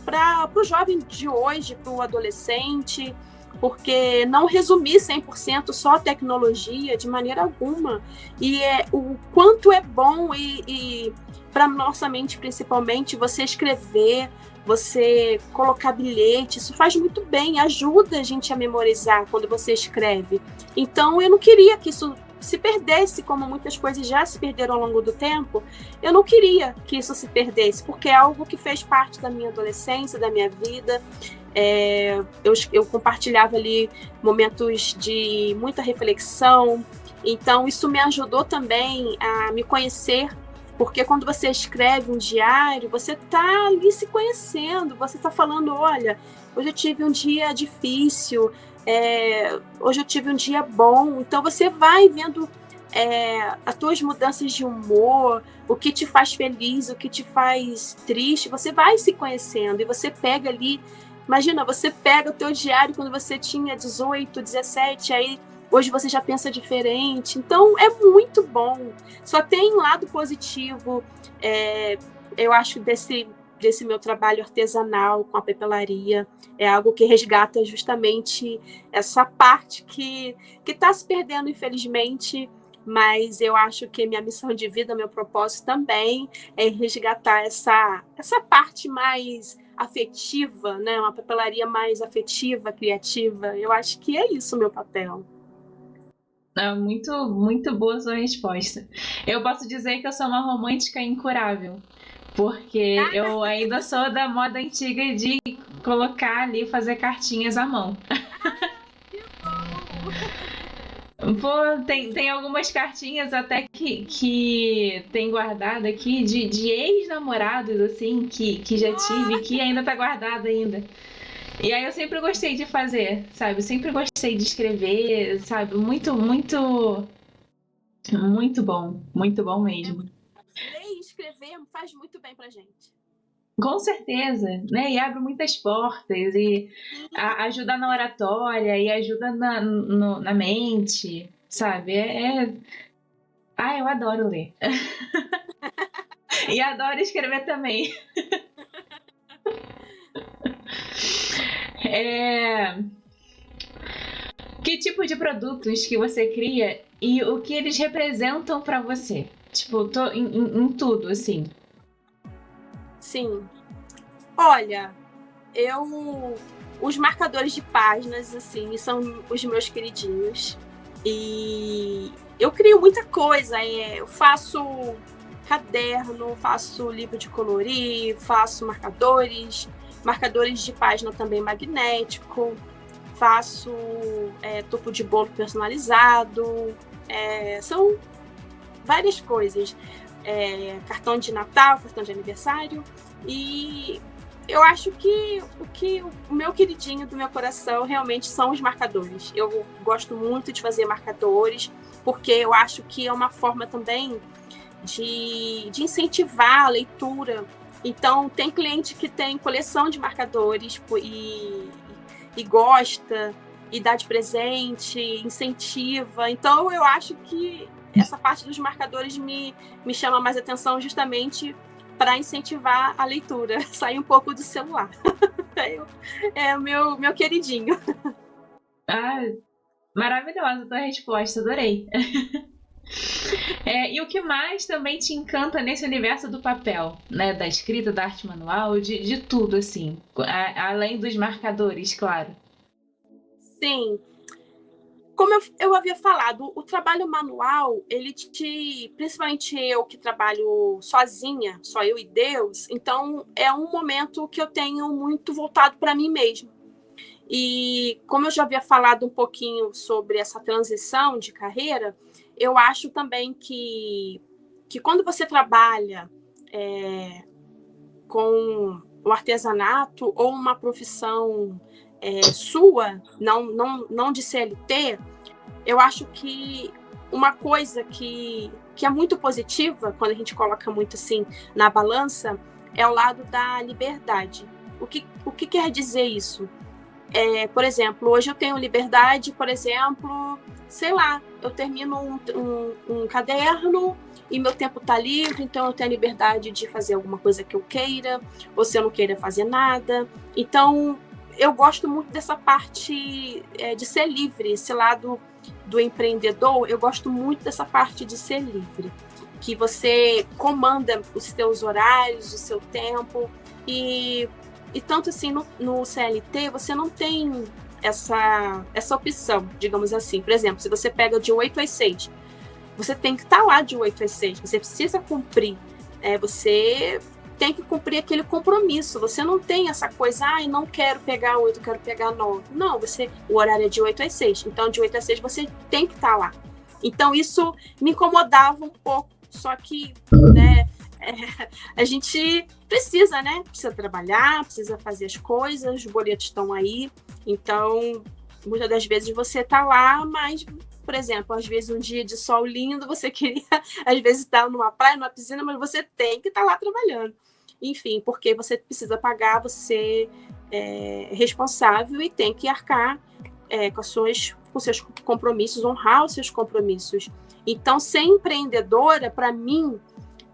para o jovem de hoje, para o adolescente, porque não resumir 100% só a tecnologia, de maneira alguma. E o quanto é bom, e para nossa mente principalmente, você escrever, você colocar bilhete, isso faz muito bem, ajuda a gente a memorizar quando você escreve. Então, eu não queria que isso se perdesse, como muitas coisas já se perderam ao longo do tempo. Eu não queria que isso se perdesse, porque é algo que fez parte da minha adolescência, da minha vida. Eu compartilhava ali momentos de muita reflexão, então isso me ajudou também a me conhecer, porque quando você escreve um diário, você está ali se conhecendo, você está falando, olha, hoje eu tive um dia difícil, hoje eu tive um dia bom. Então você vai vendo as tuas mudanças de humor, o que te faz feliz, o que te faz triste, você vai se conhecendo, e você pega ali, imagina, você pega o teu diário quando você tinha 18, 17, aí hoje você já pensa diferente. Então é muito bom, só tem lado positivo. Eu acho desse meu trabalho artesanal com a papelaria, é algo que resgata justamente essa parte que está se perdendo, infelizmente, mas eu acho que minha missão de vida, meu propósito também é resgatar essa parte mais afetiva, né? Uma papelaria mais afetiva, criativa. Eu acho que é isso o meu papel. Muito, muito boa sua resposta. Eu posso dizer que eu sou uma romântica incurável, porque eu ainda sou da moda antiga de colocar ali, fazer cartinhas à mão. Pô, tem algumas cartinhas até que tem guardado aqui de ex-namorados, assim, que já tive, que ainda tá guardado ainda. E aí eu sempre gostei de fazer, sabe? Eu sempre gostei de escrever, sabe? Muito, muito, muito bom mesmo. Ler e escrever faz muito bem pra gente. Com certeza, né? E abre muitas portas e ajuda na oratória e ajuda na mente, sabe? Ah, eu adoro ler. E adoro escrever também. É... Que tipo de produtos que você cria e o que eles representam pra você? Tipo, em tudo, assim. Sim. Olha, os marcadores de páginas, assim, são os meus queridinhos. E eu crio muita coisa. Eu faço caderno, faço livro de colorir, faço marcadores de página também magnético, faço topo de bolo personalizado, são várias coisas. Cartão de Natal, cartão de aniversário. E eu acho que o meu queridinho do meu coração realmente são os marcadores. Eu gosto muito de fazer marcadores, porque eu acho que é uma forma também de incentivar a leitura. Então, tem cliente que tem coleção de marcadores e gosta, e dá de presente, incentiva. Então, eu acho que essa parte dos marcadores me chama mais atenção, justamente para incentivar a leitura, sair um pouco do celular. É o meu queridinho. Ah, maravilhosa a tua resposta, adorei. E o que mais também te encanta nesse universo do papel, né? Da escrita, da arte manual, de tudo, assim. Além dos marcadores, claro. Sim. como eu havia falado, o trabalho manual, principalmente eu que trabalho sozinha, só eu e Deus, então é um momento que eu tenho muito voltado para mim mesma. E como eu já havia falado um pouquinho sobre essa transição de carreira, eu acho também que quando você trabalha com o artesanato ou uma profissão sua, não de CLT, eu acho que uma coisa que é muito positiva, quando a gente coloca muito assim na balança, é o lado da liberdade. O que quer dizer isso? Por exemplo, hoje eu tenho liberdade, por exemplo, sei lá, eu termino um caderno e meu tempo está livre, então eu tenho a liberdade de fazer alguma coisa que eu queira, ou se eu não queira fazer nada. Então, eu gosto muito dessa parte de ser livre, esse lado do empreendedor, eu gosto muito dessa parte de ser livre, que você comanda os seus horários, o seu tempo, e tanto assim no CLT você não tem essa opção, digamos assim. Por exemplo, se você pega de 8 às 6, você tem que estar lá de 8 às 6, você precisa cumprir, você tem que cumprir aquele compromisso, você não tem essa coisa, não quero pegar 8, quero pegar 9. Não, o horário é de 8 às 6, então de 8 às 6 você tem que estar lá. Então isso me incomodava um pouco, só que, né, a gente precisa, né? Precisa trabalhar, precisa fazer as coisas, os boletos estão aí. Então, muitas das vezes você tá lá, mas, por exemplo, às vezes um dia de sol lindo, você queria, às vezes, estar numa praia, numa piscina, mas você tem que estar lá trabalhando. Enfim, porque você precisa pagar, você é responsável e tem que arcar com seus compromissos, honrar os seus compromissos. Então, ser empreendedora, para mim,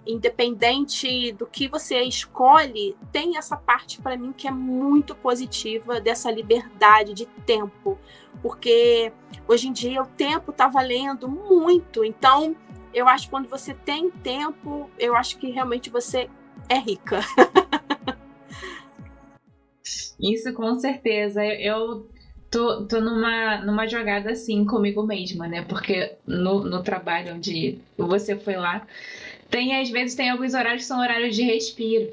independente do que você escolhe, tem essa parte para mim que é muito positiva, dessa liberdade de tempo, porque hoje em dia o tempo está valendo muito. Então eu acho que quando você tem tempo, eu acho que realmente você é rica. Isso com certeza. Eu tô numa jogada assim comigo mesma, né? Porque no trabalho onde você foi lá, às vezes tem alguns horários que são horários de respiro.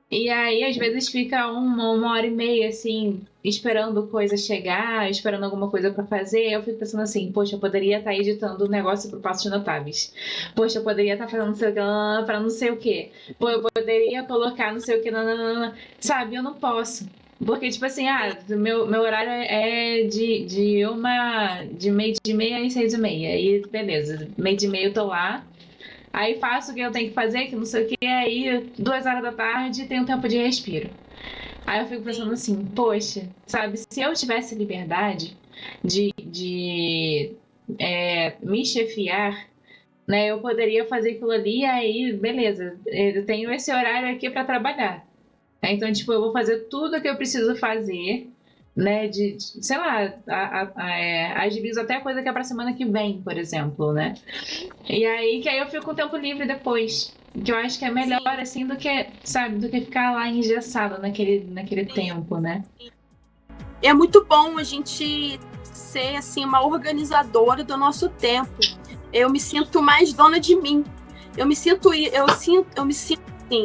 E aí, às vezes, fica uma hora e meia, assim, esperando coisa chegar, esperando alguma coisa pra fazer. Eu fico pensando assim, poxa, eu poderia estar editando um negócio pro Passos Notáveis. Poxa, eu poderia estar fazendo não sei o que, pra não sei o que. Pô, eu poderia colocar não sei o que, sabe? Eu não posso. Porque, tipo assim, meu horário é de meia às 6h30. E beleza, meio de meia eu tô lá. Aí faço o que eu tenho que fazer, que não sei o que, aí 2 horas da tarde tem um tempo de respiro. Aí eu fico pensando assim, poxa, sabe, se eu tivesse liberdade de me chefiar, né, eu poderia fazer aquilo ali, aí beleza, eu tenho esse horário aqui para trabalhar. Então, tipo, eu vou fazer tudo o que eu preciso fazer, né, sei lá, agilizo até a coisa que é pra semana que vem, por exemplo, né? E aí, que aí eu fico com o tempo livre depois. Que eu acho que é melhor, sim, assim, do que, sabe, do que ficar lá engessado naquele tempo, né? É muito bom a gente ser, assim, uma organizadora do nosso tempo. Eu me sinto mais dona de mim. Eu me sinto assim,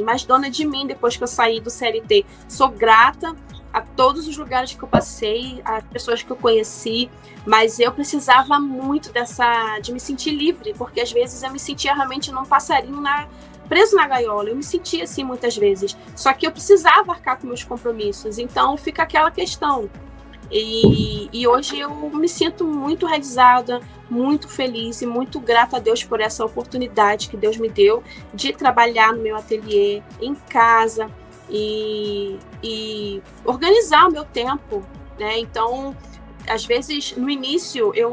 mais dona de mim depois que eu saí do CLT. Sou grata a todos os lugares que eu passei, as pessoas que eu conheci, mas eu precisava muito de me sentir livre, porque às vezes eu me sentia realmente num passarinho preso na gaiola. Eu me sentia assim muitas vezes, só que eu precisava arcar com meus compromissos, então fica aquela questão. E hoje eu me sinto muito realizada, muito feliz e muito grata a Deus por essa oportunidade que Deus me deu de trabalhar no meu ateliê, em casa, e organizar o meu tempo, né? Então, às vezes, no início, eu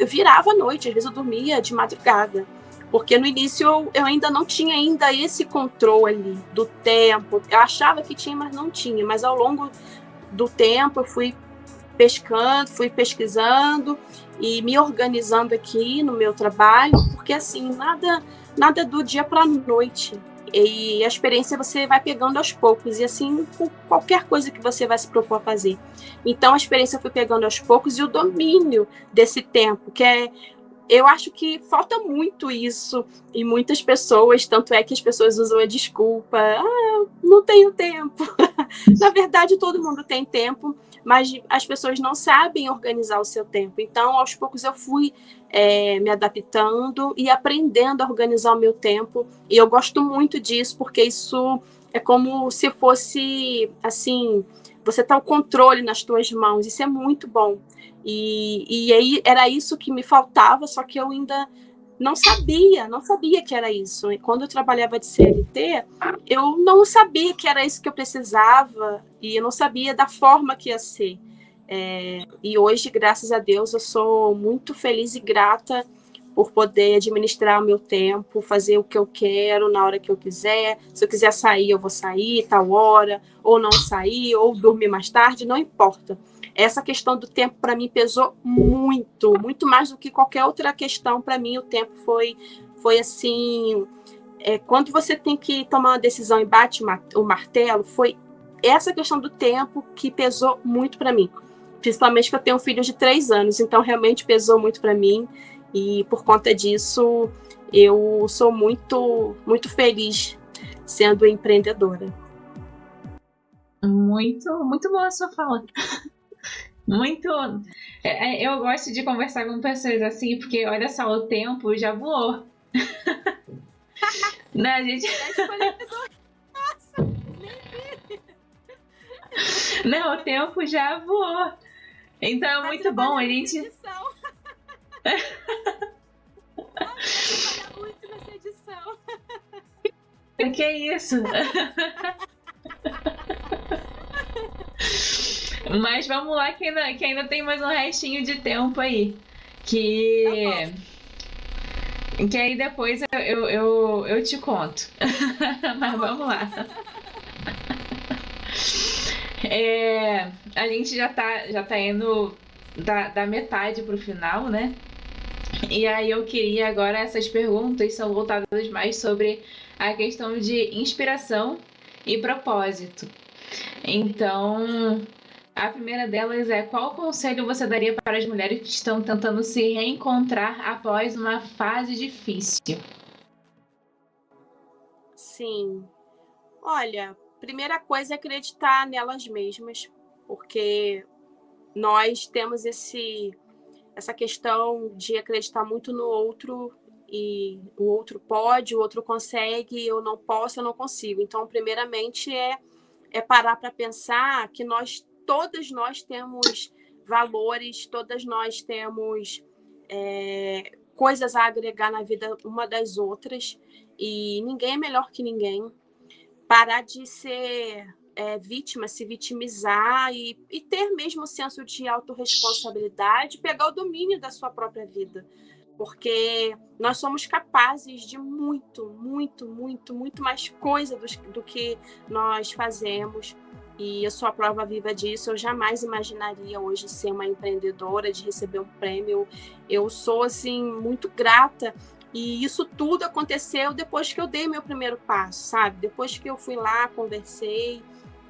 virava à noite, às vezes eu dormia de madrugada, porque no início eu ainda não tinha esse controle do tempo. Eu achava que tinha, mas não tinha. Mas ao longo do tempo eu fui pesquisando e me organizando aqui no meu trabalho, porque assim, nada do dia para a noite. E a experiência você vai pegando aos poucos, e assim com qualquer coisa que você vai se propor a fazer. Então a experiência foi pegando aos poucos, e o domínio desse tempo, eu acho que falta muito isso em muitas pessoas, tanto é que as pessoas usam a desculpa, não tenho tempo. Na verdade, todo mundo tem tempo, mas as pessoas não sabem organizar o seu tempo. Então, aos poucos, eu fui me adaptando e aprendendo a organizar o meu tempo. E eu gosto muito disso, porque isso é como se fosse, assim, você tá o controle nas tuas mãos. Isso é muito bom. E aí era isso que me faltava, só que eu ainda não sabia que era isso. E quando eu trabalhava de CLT, eu não sabia que era isso que eu precisava, e eu não sabia da forma que ia ser. E hoje, graças a Deus, eu sou muito feliz e grata por poder administrar o meu tempo, fazer o que eu quero na hora que eu quiser. Se eu quiser sair, eu vou sair tal hora, ou não sair, ou dormir mais tarde, não importa. Essa questão do tempo para mim pesou muito, muito mais do que qualquer outra questão. Para mim, o tempo foi assim. Quando você tem que tomar uma decisão e bate o martelo, foi essa questão do tempo que pesou muito para mim. Principalmente que eu tenho um filho de 3 anos, então realmente pesou muito para mim. E por conta disso, eu sou muito, muito feliz sendo empreendedora. Muito, muito boa a sua fala. Muito. Eu gosto de conversar com pessoas assim, porque olha só, o tempo já voou. Né, gente? Não, o tempo já voou. Então é muito bom a gente. Muito nessa edição. Que é isso? Mas vamos lá que ainda tem mais um restinho de tempo aí. Que aí depois eu te conto. Mas vamos lá. A gente já tá indo da metade pro final, né? E aí eu queria agora, essas perguntas são voltadas mais sobre a questão de inspiração e propósito. Então, a primeira delas é: qual conselho você daria para as mulheres que estão tentando se reencontrar após uma fase difícil? Sim. Olha, primeira coisa é acreditar nelas mesmas, porque nós temos essa questão de acreditar muito no outro, e o outro pode, o outro consegue, eu não posso, eu não consigo. Então, primeiramente, é parar para pensar que todas nós temos valores, todas nós temos coisas a agregar na vida uma das outras, e ninguém é melhor que ninguém. Parar de ser vítima, se vitimizar e ter mesmo o senso de autorresponsabilidade, pegar o domínio da sua própria vida. Porque nós somos capazes de muito, muito, muito, muito mais coisa do que nós fazemos. E eu sou a prova viva disso. Eu jamais imaginaria hoje ser uma empreendedora, de receber um prêmio. Eu sou, assim, muito grata. E isso tudo aconteceu depois que eu dei meu primeiro passo, sabe? Depois que eu fui lá, conversei,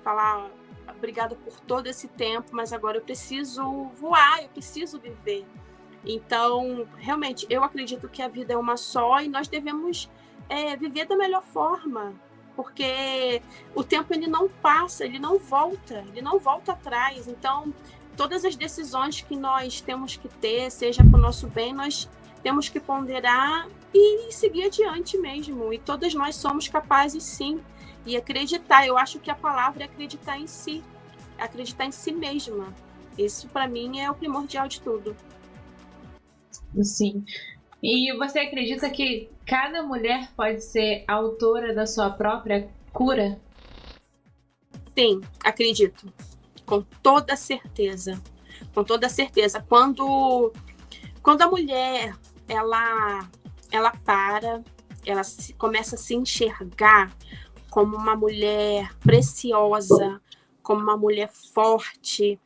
falar obrigada por todo esse tempo, mas agora eu preciso voar, eu preciso viver. Então, realmente, eu acredito que a vida é uma só e nós devemos viver da melhor forma, porque o tempo ele não passa, ele não volta atrás. Então, todas as decisões que nós temos que ter, seja para o nosso bem, nós temos que ponderar e seguir adiante mesmo. E todas nós somos capazes, sim, e acreditar. Eu acho que a palavra é acreditar em si mesma. Isso, para mim, é o primordial de tudo. Sim. E você acredita que cada mulher pode ser autora da sua própria cura? Sim, acredito. Com toda certeza. Com toda certeza. Quando a mulher ela começa a se enxergar como uma mulher preciosa, como uma mulher forte,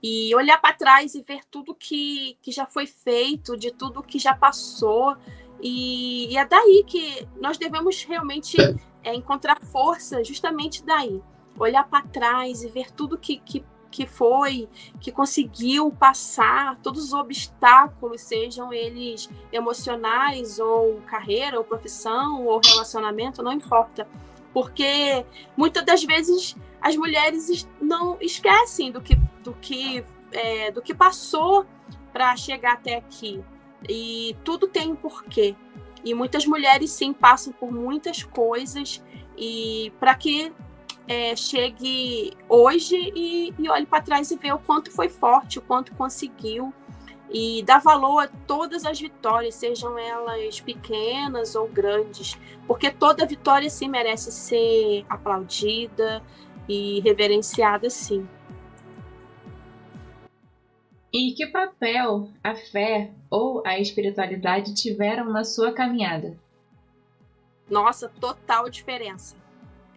e olhar para trás e ver tudo que já foi feito, de tudo que já passou, e é daí que nós devemos realmente encontrar força justamente daí. Olhar para trás e ver tudo que foi, que conseguiu passar, todos os obstáculos, sejam eles emocionais, ou carreira, ou profissão, ou relacionamento, não importa. Porque muitas das vezes as mulheres não esquecem do que passou para chegar até aqui. E tudo tem um porquê. E muitas mulheres, sim, passam por muitas coisas, e para que chegue hoje e olhe para trás e vê o quanto foi forte, o quanto conseguiu, e dá valor a todas as vitórias, sejam elas pequenas ou grandes, porque toda vitória, sim, merece ser aplaudida e reverenciada, sim. E que papel a fé ou a espiritualidade tiveram na sua caminhada? Nossa, total diferença.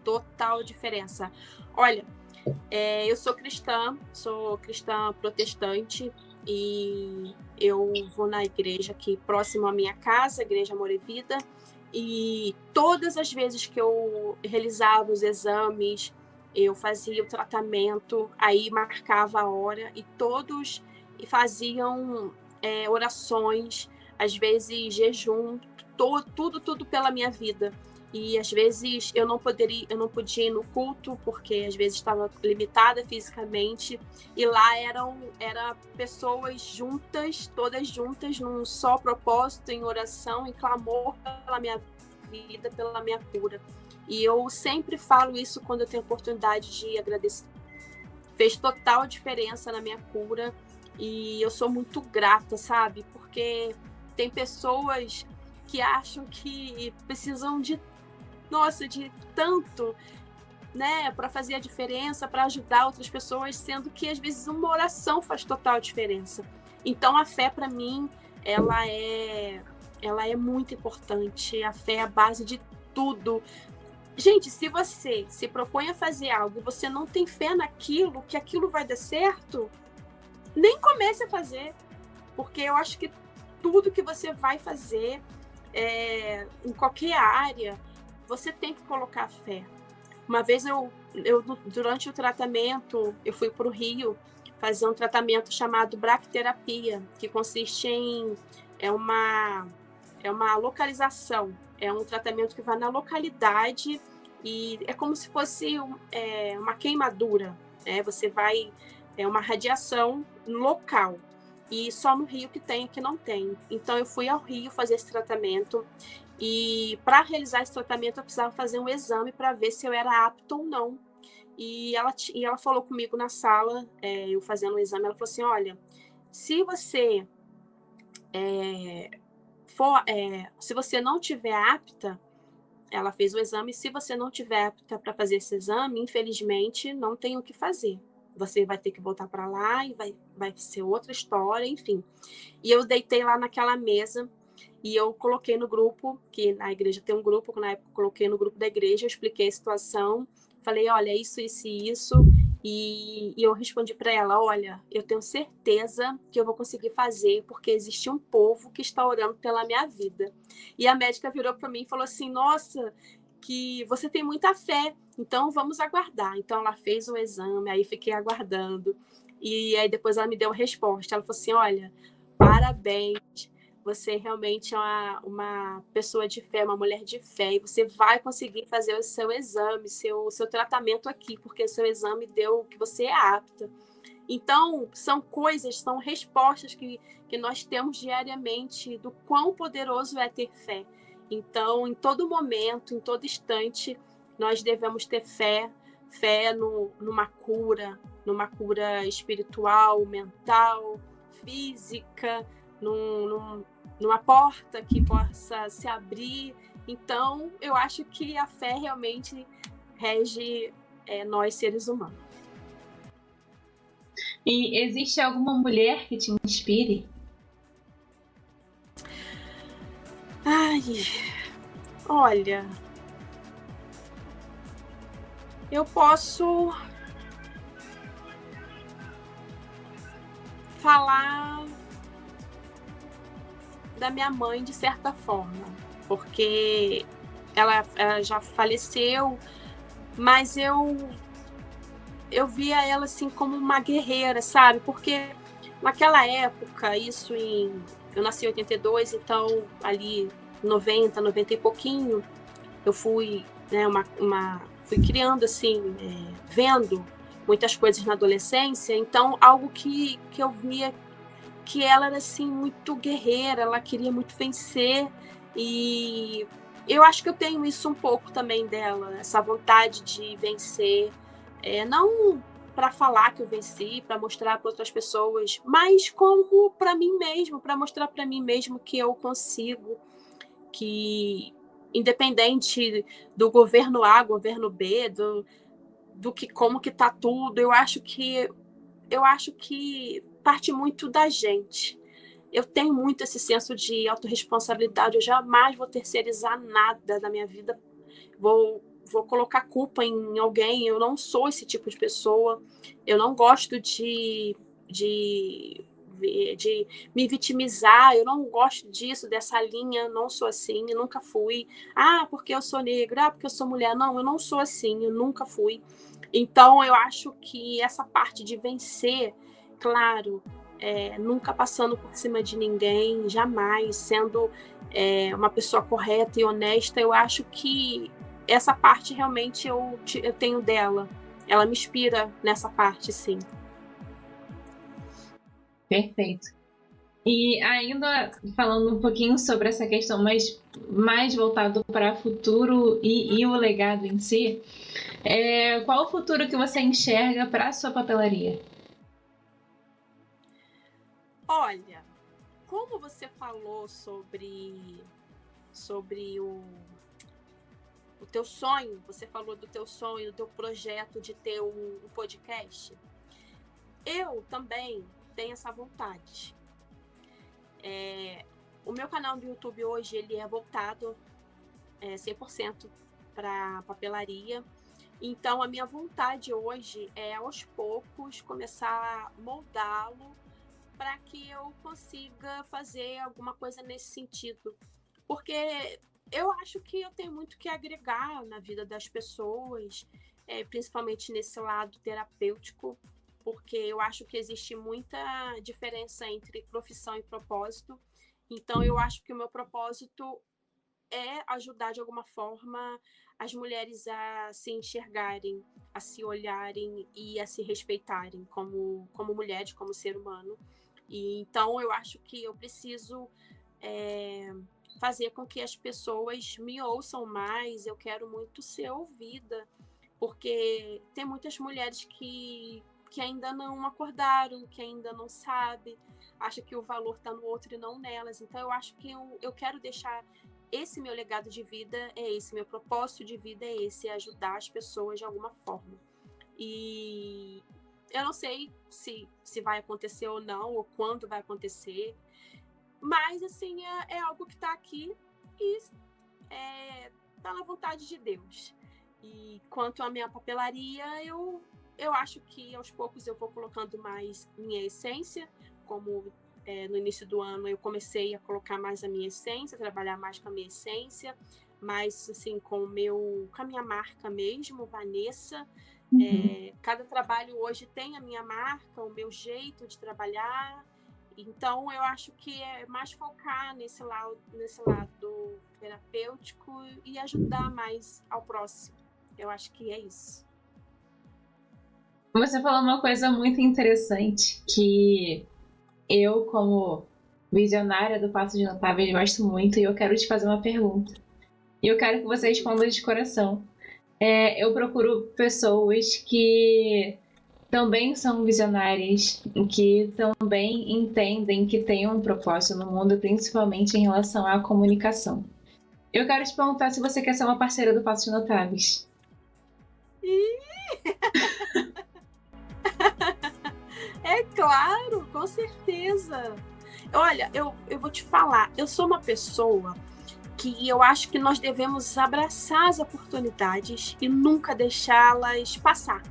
Total diferença. Olha, eu sou cristã protestante, e eu vou na igreja aqui próximo à minha casa, a Igreja Amor e Vida, e todas as vezes que eu realizava os exames, eu fazia o tratamento, aí marcava a hora, e todos faziam orações, às vezes jejum, tudo pela minha vida. E às vezes eu não podia ir no culto, porque às vezes estava limitada fisicamente, e lá eram pessoas juntas, todas juntas, num só propósito, em oração, em clamor pela minha vida, pela minha cura. E eu sempre falo isso quando eu tenho oportunidade de agradecer. Fez total diferença na minha cura, e eu sou muito grata, sabe? Porque tem pessoas que acham que precisam de tanto, né, para fazer a diferença, para ajudar outras pessoas, sendo que às vezes uma oração faz total diferença. Então a fé, para mim, ela é muito importante. A fé é a base de tudo. Gente, se você se propõe a fazer algo e você não tem fé naquilo, que aquilo vai dar certo, nem comece a fazer, porque eu acho que tudo que você vai fazer, em qualquer área, você tem que colocar fé. Uma vez eu durante o tratamento, eu fui para o Rio fazer um tratamento chamado bracterapia, que consiste em uma localização, é um tratamento que vai na localidade, e é como se fosse uma queimadura, né? Você vai, uma radiação local, e só no Rio que tem, que não tem. Então eu fui ao Rio fazer esse tratamento, e para realizar esse tratamento eu precisava fazer um exame para ver se eu era apta ou não. E ela falou comigo na sala, eu fazendo o exame, ela falou assim: olha, se você se você não tiver apta, ela fez o exame, se você não tiver apta para fazer esse exame, infelizmente não tem o que fazer. Você vai ter que voltar para lá, e vai ser outra história, enfim. E eu deitei lá naquela mesa, e eu coloquei no grupo, que na igreja tem um grupo, que na época eu coloquei no grupo da igreja, eu expliquei a situação, falei: olha, isso, isso e isso, e eu respondi para ela: olha, eu tenho certeza que eu vou conseguir fazer, porque existe um povo que está orando pela minha vida. E a médica virou para mim e falou assim: nossa, que você tem muita fé, então vamos aguardar. Então ela fez o exame, aí fiquei aguardando, e aí depois ela me deu a resposta. Ela falou assim: olha, parabéns, você realmente é uma pessoa de fé, uma mulher de fé, e você vai conseguir fazer o seu exame, seu tratamento aqui, porque seu exame deu que você é apta. Então, são respostas que nós temos diariamente, do quão poderoso é ter fé. Então, em todo momento, em todo instante, nós devemos ter fé numa cura espiritual, mental, física, numa porta que possa se abrir. Então, eu acho que a fé realmente rege nós, seres humanos. E existe alguma mulher que te inspire? Ai, olha, eu posso falar da minha mãe de certa forma, porque ela já faleceu, mas eu via ela assim como uma guerreira, sabe? Porque naquela época, eu nasci em 82, então ali 90 e pouquinho, eu fui, né, fui criando assim, vendo muitas coisas na adolescência, então algo que eu via que ela era assim muito guerreira, ela queria muito vencer, e eu acho que eu tenho isso um pouco também dela, essa vontade de vencer, não para falar que eu venci, para mostrar para outras pessoas, mas como para mim mesmo, para mostrar para mim mesmo que eu consigo, que independente do governo A, governo B, do que como que tá tudo, eu acho que parte muito da gente. Eu tenho muito esse senso de autorresponsabilidade, eu jamais vou terceirizar nada da minha vida, vou colocar culpa em alguém, eu não sou esse tipo de pessoa, eu não gosto de me vitimizar, eu não gosto disso, dessa linha, eu não sou assim, eu nunca fui. Porque eu sou negra, porque eu sou mulher. Não, eu não sou assim, eu nunca fui. Então, eu acho que essa parte de vencer, claro, nunca passando por cima de ninguém, jamais, sendo uma pessoa correta e honesta, eu acho que essa parte realmente eu tenho dela. Ela me inspira nessa parte, sim. Perfeito. E ainda falando um pouquinho sobre essa questão mais voltado para o futuro e o legado em si, qual o futuro que você enxerga para a sua papelaria? Olha, como você falou sobre o teu sonho, você falou do teu sonho, do teu projeto de ter um podcast, eu também tenho essa vontade. O meu canal do YouTube hoje, ele é voltado 100% para papelaria. Então, a minha vontade hoje é, aos poucos, começar a moldá-lo para que eu consiga fazer alguma coisa nesse sentido. Porque eu acho que eu tenho muito que agregar na vida das pessoas, principalmente nesse lado terapêutico, porque eu acho que existe muita diferença entre profissão e propósito. Então, eu acho que o meu propósito é ajudar de alguma forma as mulheres a se enxergarem, a se olharem e a se respeitarem como mulheres, como ser humano. E então eu acho que eu preciso fazer com que as pessoas me ouçam mais. Eu quero muito ser ouvida, porque tem muitas mulheres que ainda não acordaram, que ainda não sabem, acha que o valor está no outro e não nelas. Então eu acho que eu quero deixar esse meu legado de vida, meu propósito de vida é esse, é ajudar as pessoas de alguma forma. E eu não sei se vai acontecer ou não, ou quando vai acontecer, mas assim, é algo que está aqui e está na vontade de Deus. E quanto à minha papelaria, eu acho que aos poucos eu vou colocando mais minha essência, como no início do ano eu comecei a colocar mais a minha essência, trabalhar mais com a minha essência, mais assim com a minha marca mesmo, Vanessa. Cada trabalho hoje tem a minha marca, o meu jeito de trabalhar. Então eu acho que é mais focar nesse lado terapêutico e ajudar mais ao próximo. Eu acho que é isso. Você falou uma coisa muito interessante que eu, como visionária do Passo de Notáveis, gosto muito, e eu quero te fazer uma pergunta. E eu quero que você responda de coração. Eu procuro pessoas que também são visionárias, que também entendem que tem um propósito no mundo, principalmente em relação à comunicação. Eu quero te perguntar se você quer ser uma parceira do Passo de Notáveis. É claro, com certeza. Olha, eu vou te falar, eu sou uma pessoa que eu acho que nós devemos abraçar as oportunidades e nunca deixá-las passar.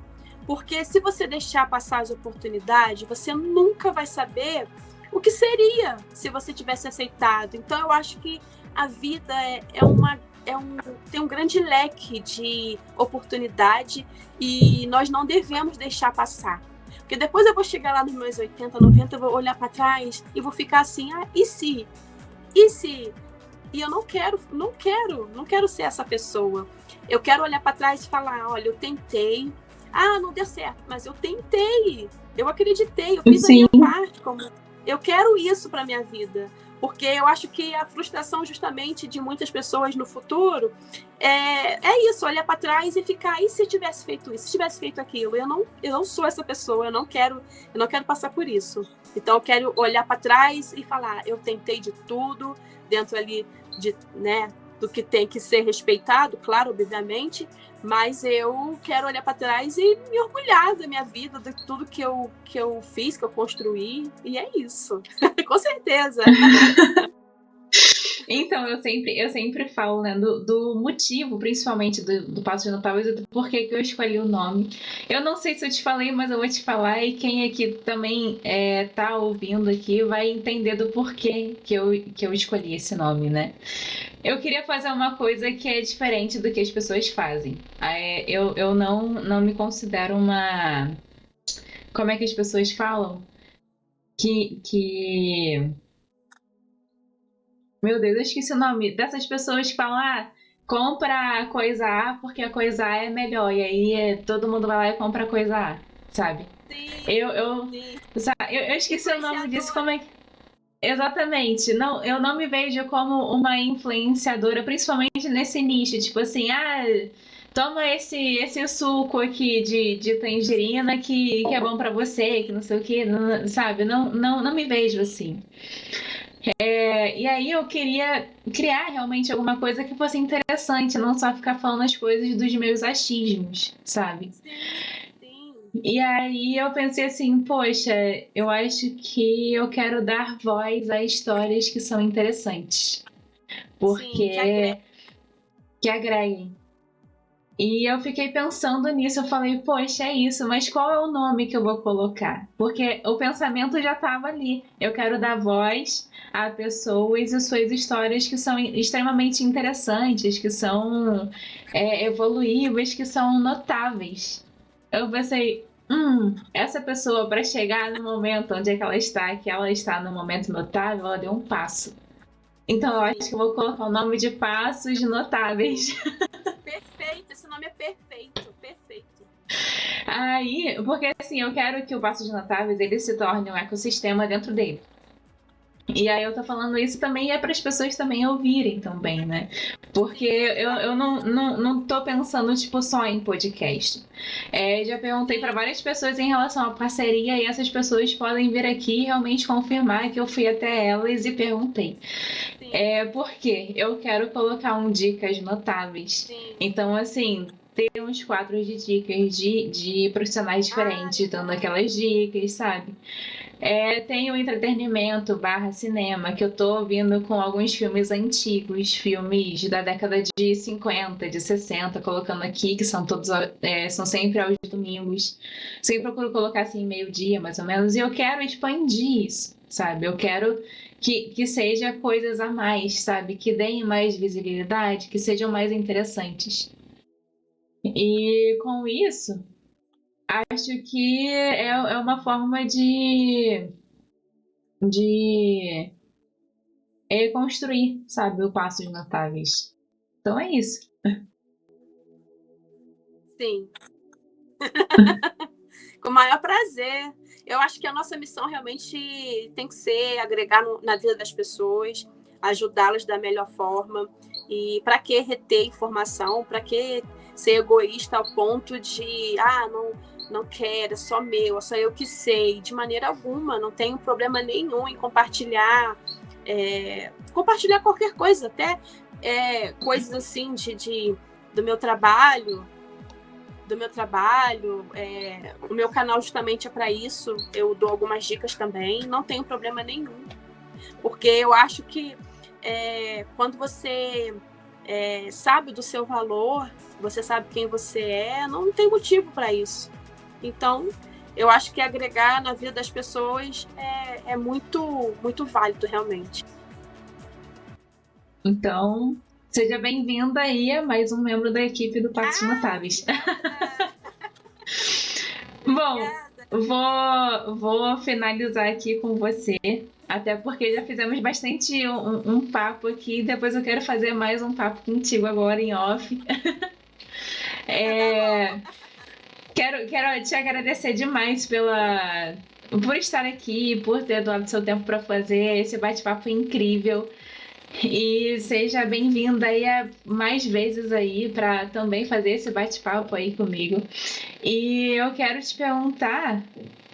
Porque se você deixar passar as oportunidades, você nunca vai saber o que seria se você tivesse aceitado. Então, eu acho que a vida é uma tem um grande leque de oportunidade e nós não devemos deixar passar. Porque depois eu vou chegar lá nos meus 80, 90, eu vou olhar para trás e vou ficar assim, e se? E se? E eu não quero ser essa pessoa. Eu quero olhar para trás e falar, olha, eu tentei, não deu certo, mas eu tentei, eu acreditei, eu fiz a minha parte. Eu quero isso para minha vida, porque eu acho que a frustração justamente de muitas pessoas no futuro é isso, olhar para trás e ficar, e se tivesse feito isso, se tivesse feito aquilo? Eu não sou essa pessoa, eu não quero passar por isso. Então eu quero olhar para trás e falar, eu tentei de tudo, dentro ali do que tem que ser respeitado, claro, obviamente, mas eu quero olhar para trás e me orgulhar da minha vida, de tudo que eu fiz, que eu construí, e é isso. Com certeza. Então, eu sempre falo, né, do motivo, principalmente do Passos Notáveis, e do porquê que eu escolhi o nome. Eu não sei se eu te falei, mas eu vou te falar, e quem aqui também tá ouvindo aqui vai entender do porquê que eu escolhi esse nome, né? Eu queria fazer uma coisa que é diferente do que as pessoas fazem. Eu não me considero uma... Como é que as pessoas falam? Meu Deus, eu esqueci o nome dessas pessoas que falam, compra a coisa A porque a coisa A é melhor. E aí todo mundo vai lá e compra a coisa A, sabe? Sim, Eu esqueci o nome disso, como é que... Exatamente. Não, eu não me vejo como uma influenciadora, principalmente nesse nicho. Tipo assim, toma esse suco aqui de tangerina que é bom pra você, que não sei o que, sabe? Não me vejo assim. E aí eu queria criar realmente alguma coisa que fosse interessante, não só ficar falando as coisas dos meus achismos, sabe? Sim. E aí eu pensei assim, poxa, eu acho que eu quero dar voz a histórias que são interessantes. Porque Sim, que agreguem. E eu fiquei pensando nisso, eu falei, poxa, é isso, mas qual é o nome que eu vou colocar? Porque o pensamento já estava ali. Eu quero dar voz a pessoas e suas histórias que são extremamente interessantes, que são evoluíveis, que são notáveis. Eu pensei, essa pessoa, para chegar no momento onde é que ela está no momento notável, ela deu um passo. Então eu acho que eu vou colocar o nome de Passos Notáveis. Perfeito, esse nome é perfeito. Aí, porque assim, eu quero que o Passos Notáveis ele se torne um ecossistema dentro dele. E aí eu tô falando isso também para as pessoas também ouvirem também, né? Porque eu não tô pensando, tipo, só em podcast. Já perguntei para várias pessoas em relação à parceria e essas pessoas podem vir aqui e realmente confirmar que eu fui até elas e perguntei. Porque eu quero colocar dicas notáveis. Sim. Então, assim, ter uns quadros de dicas de profissionais diferentes, dando aquelas dicas, sabe? Tem o entretenimento / cinema, que eu tô ouvindo com alguns filmes antigos, filmes da década de 50, de 60, colocando aqui, que são todos são sempre aos domingos. Sempre procuro colocar assim, meio-dia, mais ou menos, e eu quero expandir isso, sabe? Eu quero que seja coisas a mais, sabe? Que deem mais visibilidade, que sejam mais interessantes. E com isso, acho que é uma forma de construir, sabe, o Passos Notáveis. Então é isso. Sim. Com o maior prazer. Eu acho que a nossa missão realmente tem que ser agregar na vida das pessoas, ajudá-las da melhor forma. E para que reter informação? Para que ser egoísta ao ponto de, não quero, é só meu, é só eu que sei. De maneira alguma, não tenho problema nenhum em compartilhar, compartilhar qualquer coisa, até coisas assim do meu trabalho. O meu canal justamente é para isso. Eu dou algumas dicas também, não tenho problema nenhum, porque eu acho que quando você sabe do seu valor, você sabe quem você não tem motivo para isso. Então, eu acho que agregar na vida das pessoas é muito, muito válido, realmente. Então, Seja bem-vinda aí a mais um membro da equipe do Passos Notáveis. Bom, vou finalizar aqui com você, até porque já fizemos bastante um papo aqui, depois eu quero fazer mais um papo contigo agora em off. Quero te agradecer demais por estar aqui, por ter doado seu tempo para fazer esse bate-papo incrível. E seja bem-vinda aí mais vezes aí para também fazer esse bate-papo aí comigo. E eu quero te perguntar,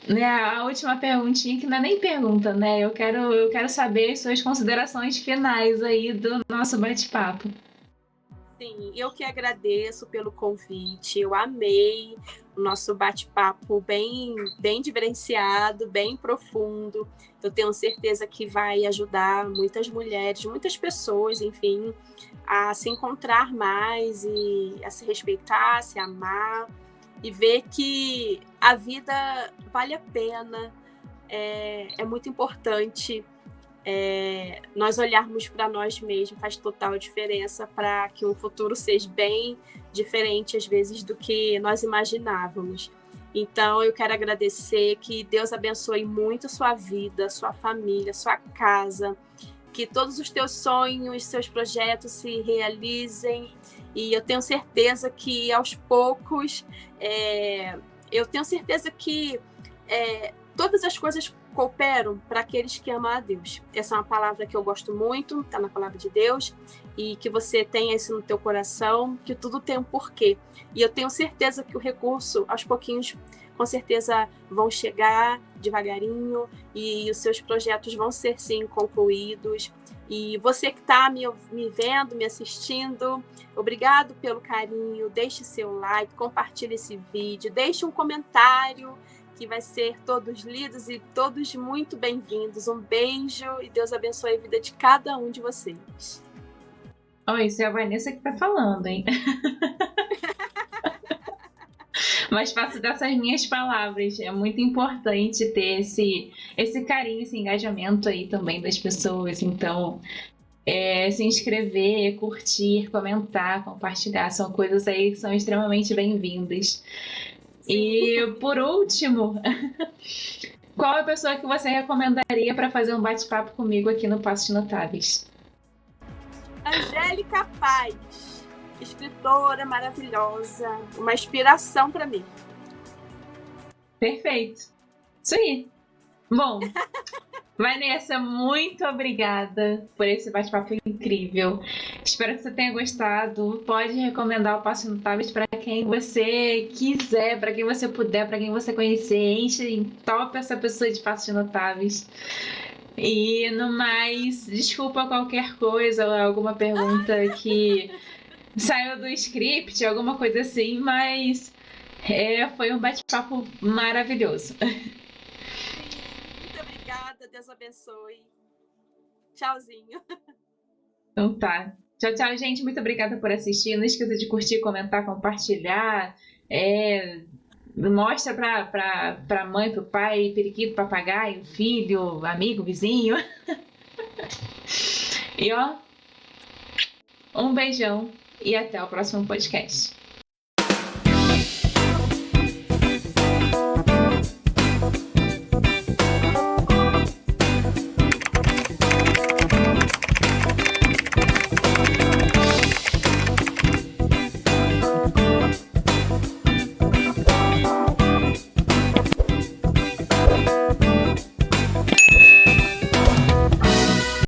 né, a última perguntinha, que não é nem pergunta, né? Eu quero saber as suas considerações finais aí do nosso bate-papo. Sim, eu que agradeço pelo convite. Eu amei o nosso bate-papo bem diferenciado, bem profundo. Eu tenho certeza que vai ajudar muitas mulheres, muitas pessoas, enfim, a se encontrar mais e a se respeitar, a se amar e ver que a vida vale a pena. É muito importante nós olharmos para nós mesmos, faz total diferença para que o futuro seja bem diferente, às vezes, do que nós imaginávamos. Então, eu quero agradecer, que Deus abençoe muito sua vida, sua família, sua casa, que todos os teus sonhos, seus projetos se realizem, e eu tenho certeza que, aos poucos, eu tenho certeza que todas as coisas cooperam para aqueles que amam a Deus. Essa é uma palavra que eu gosto muito, está na palavra de Deus, e que você tenha isso no teu coração, que tudo tem um porquê. E eu tenho certeza que o recurso, aos pouquinhos, com certeza vão chegar devagarinho, e os seus projetos vão ser, sim, concluídos. E você que está me vendo, me assistindo, obrigado pelo carinho, deixe seu like, compartilhe esse vídeo, deixe um comentário, que vai ser todos lidos e todos muito bem-vindos. Um beijo e Deus abençoe a vida de cada um de vocês. Isso é a Vanessa que está falando, hein? Mas faço dessas minhas palavras. É muito importante ter esse carinho, esse engajamento aí também das pessoas. Então, se inscrever, curtir, comentar, compartilhar, são coisas aí que são extremamente bem-vindas. E, por último, qual é a pessoa que você recomendaria para fazer um bate-papo comigo aqui no Passos Notáveis? Angélica Paz, escritora maravilhosa, uma inspiração para mim. Perfeito. Isso aí. Bom, Vanessa, muito obrigada por esse bate-papo incrível. Espero que você tenha gostado. Pode recomendar o Passos Notáveis para quem você quiser, para quem você puder, para quem você conhecer. Enche, topa essa pessoa de Passos Notáveis. E no mais, desculpa qualquer coisa, alguma pergunta que saiu do script, alguma coisa assim, mas foi um bate-papo maravilhoso. Muito obrigada, Deus abençoe. Tchauzinho. Então tá. Tchau, tchau, gente. Muito obrigada por assistir. Não esqueça de curtir, comentar, compartilhar. Mostra pra mãe, pro pai, periquito, papagaio, filho, amigo, vizinho. E um beijão e até o próximo podcast.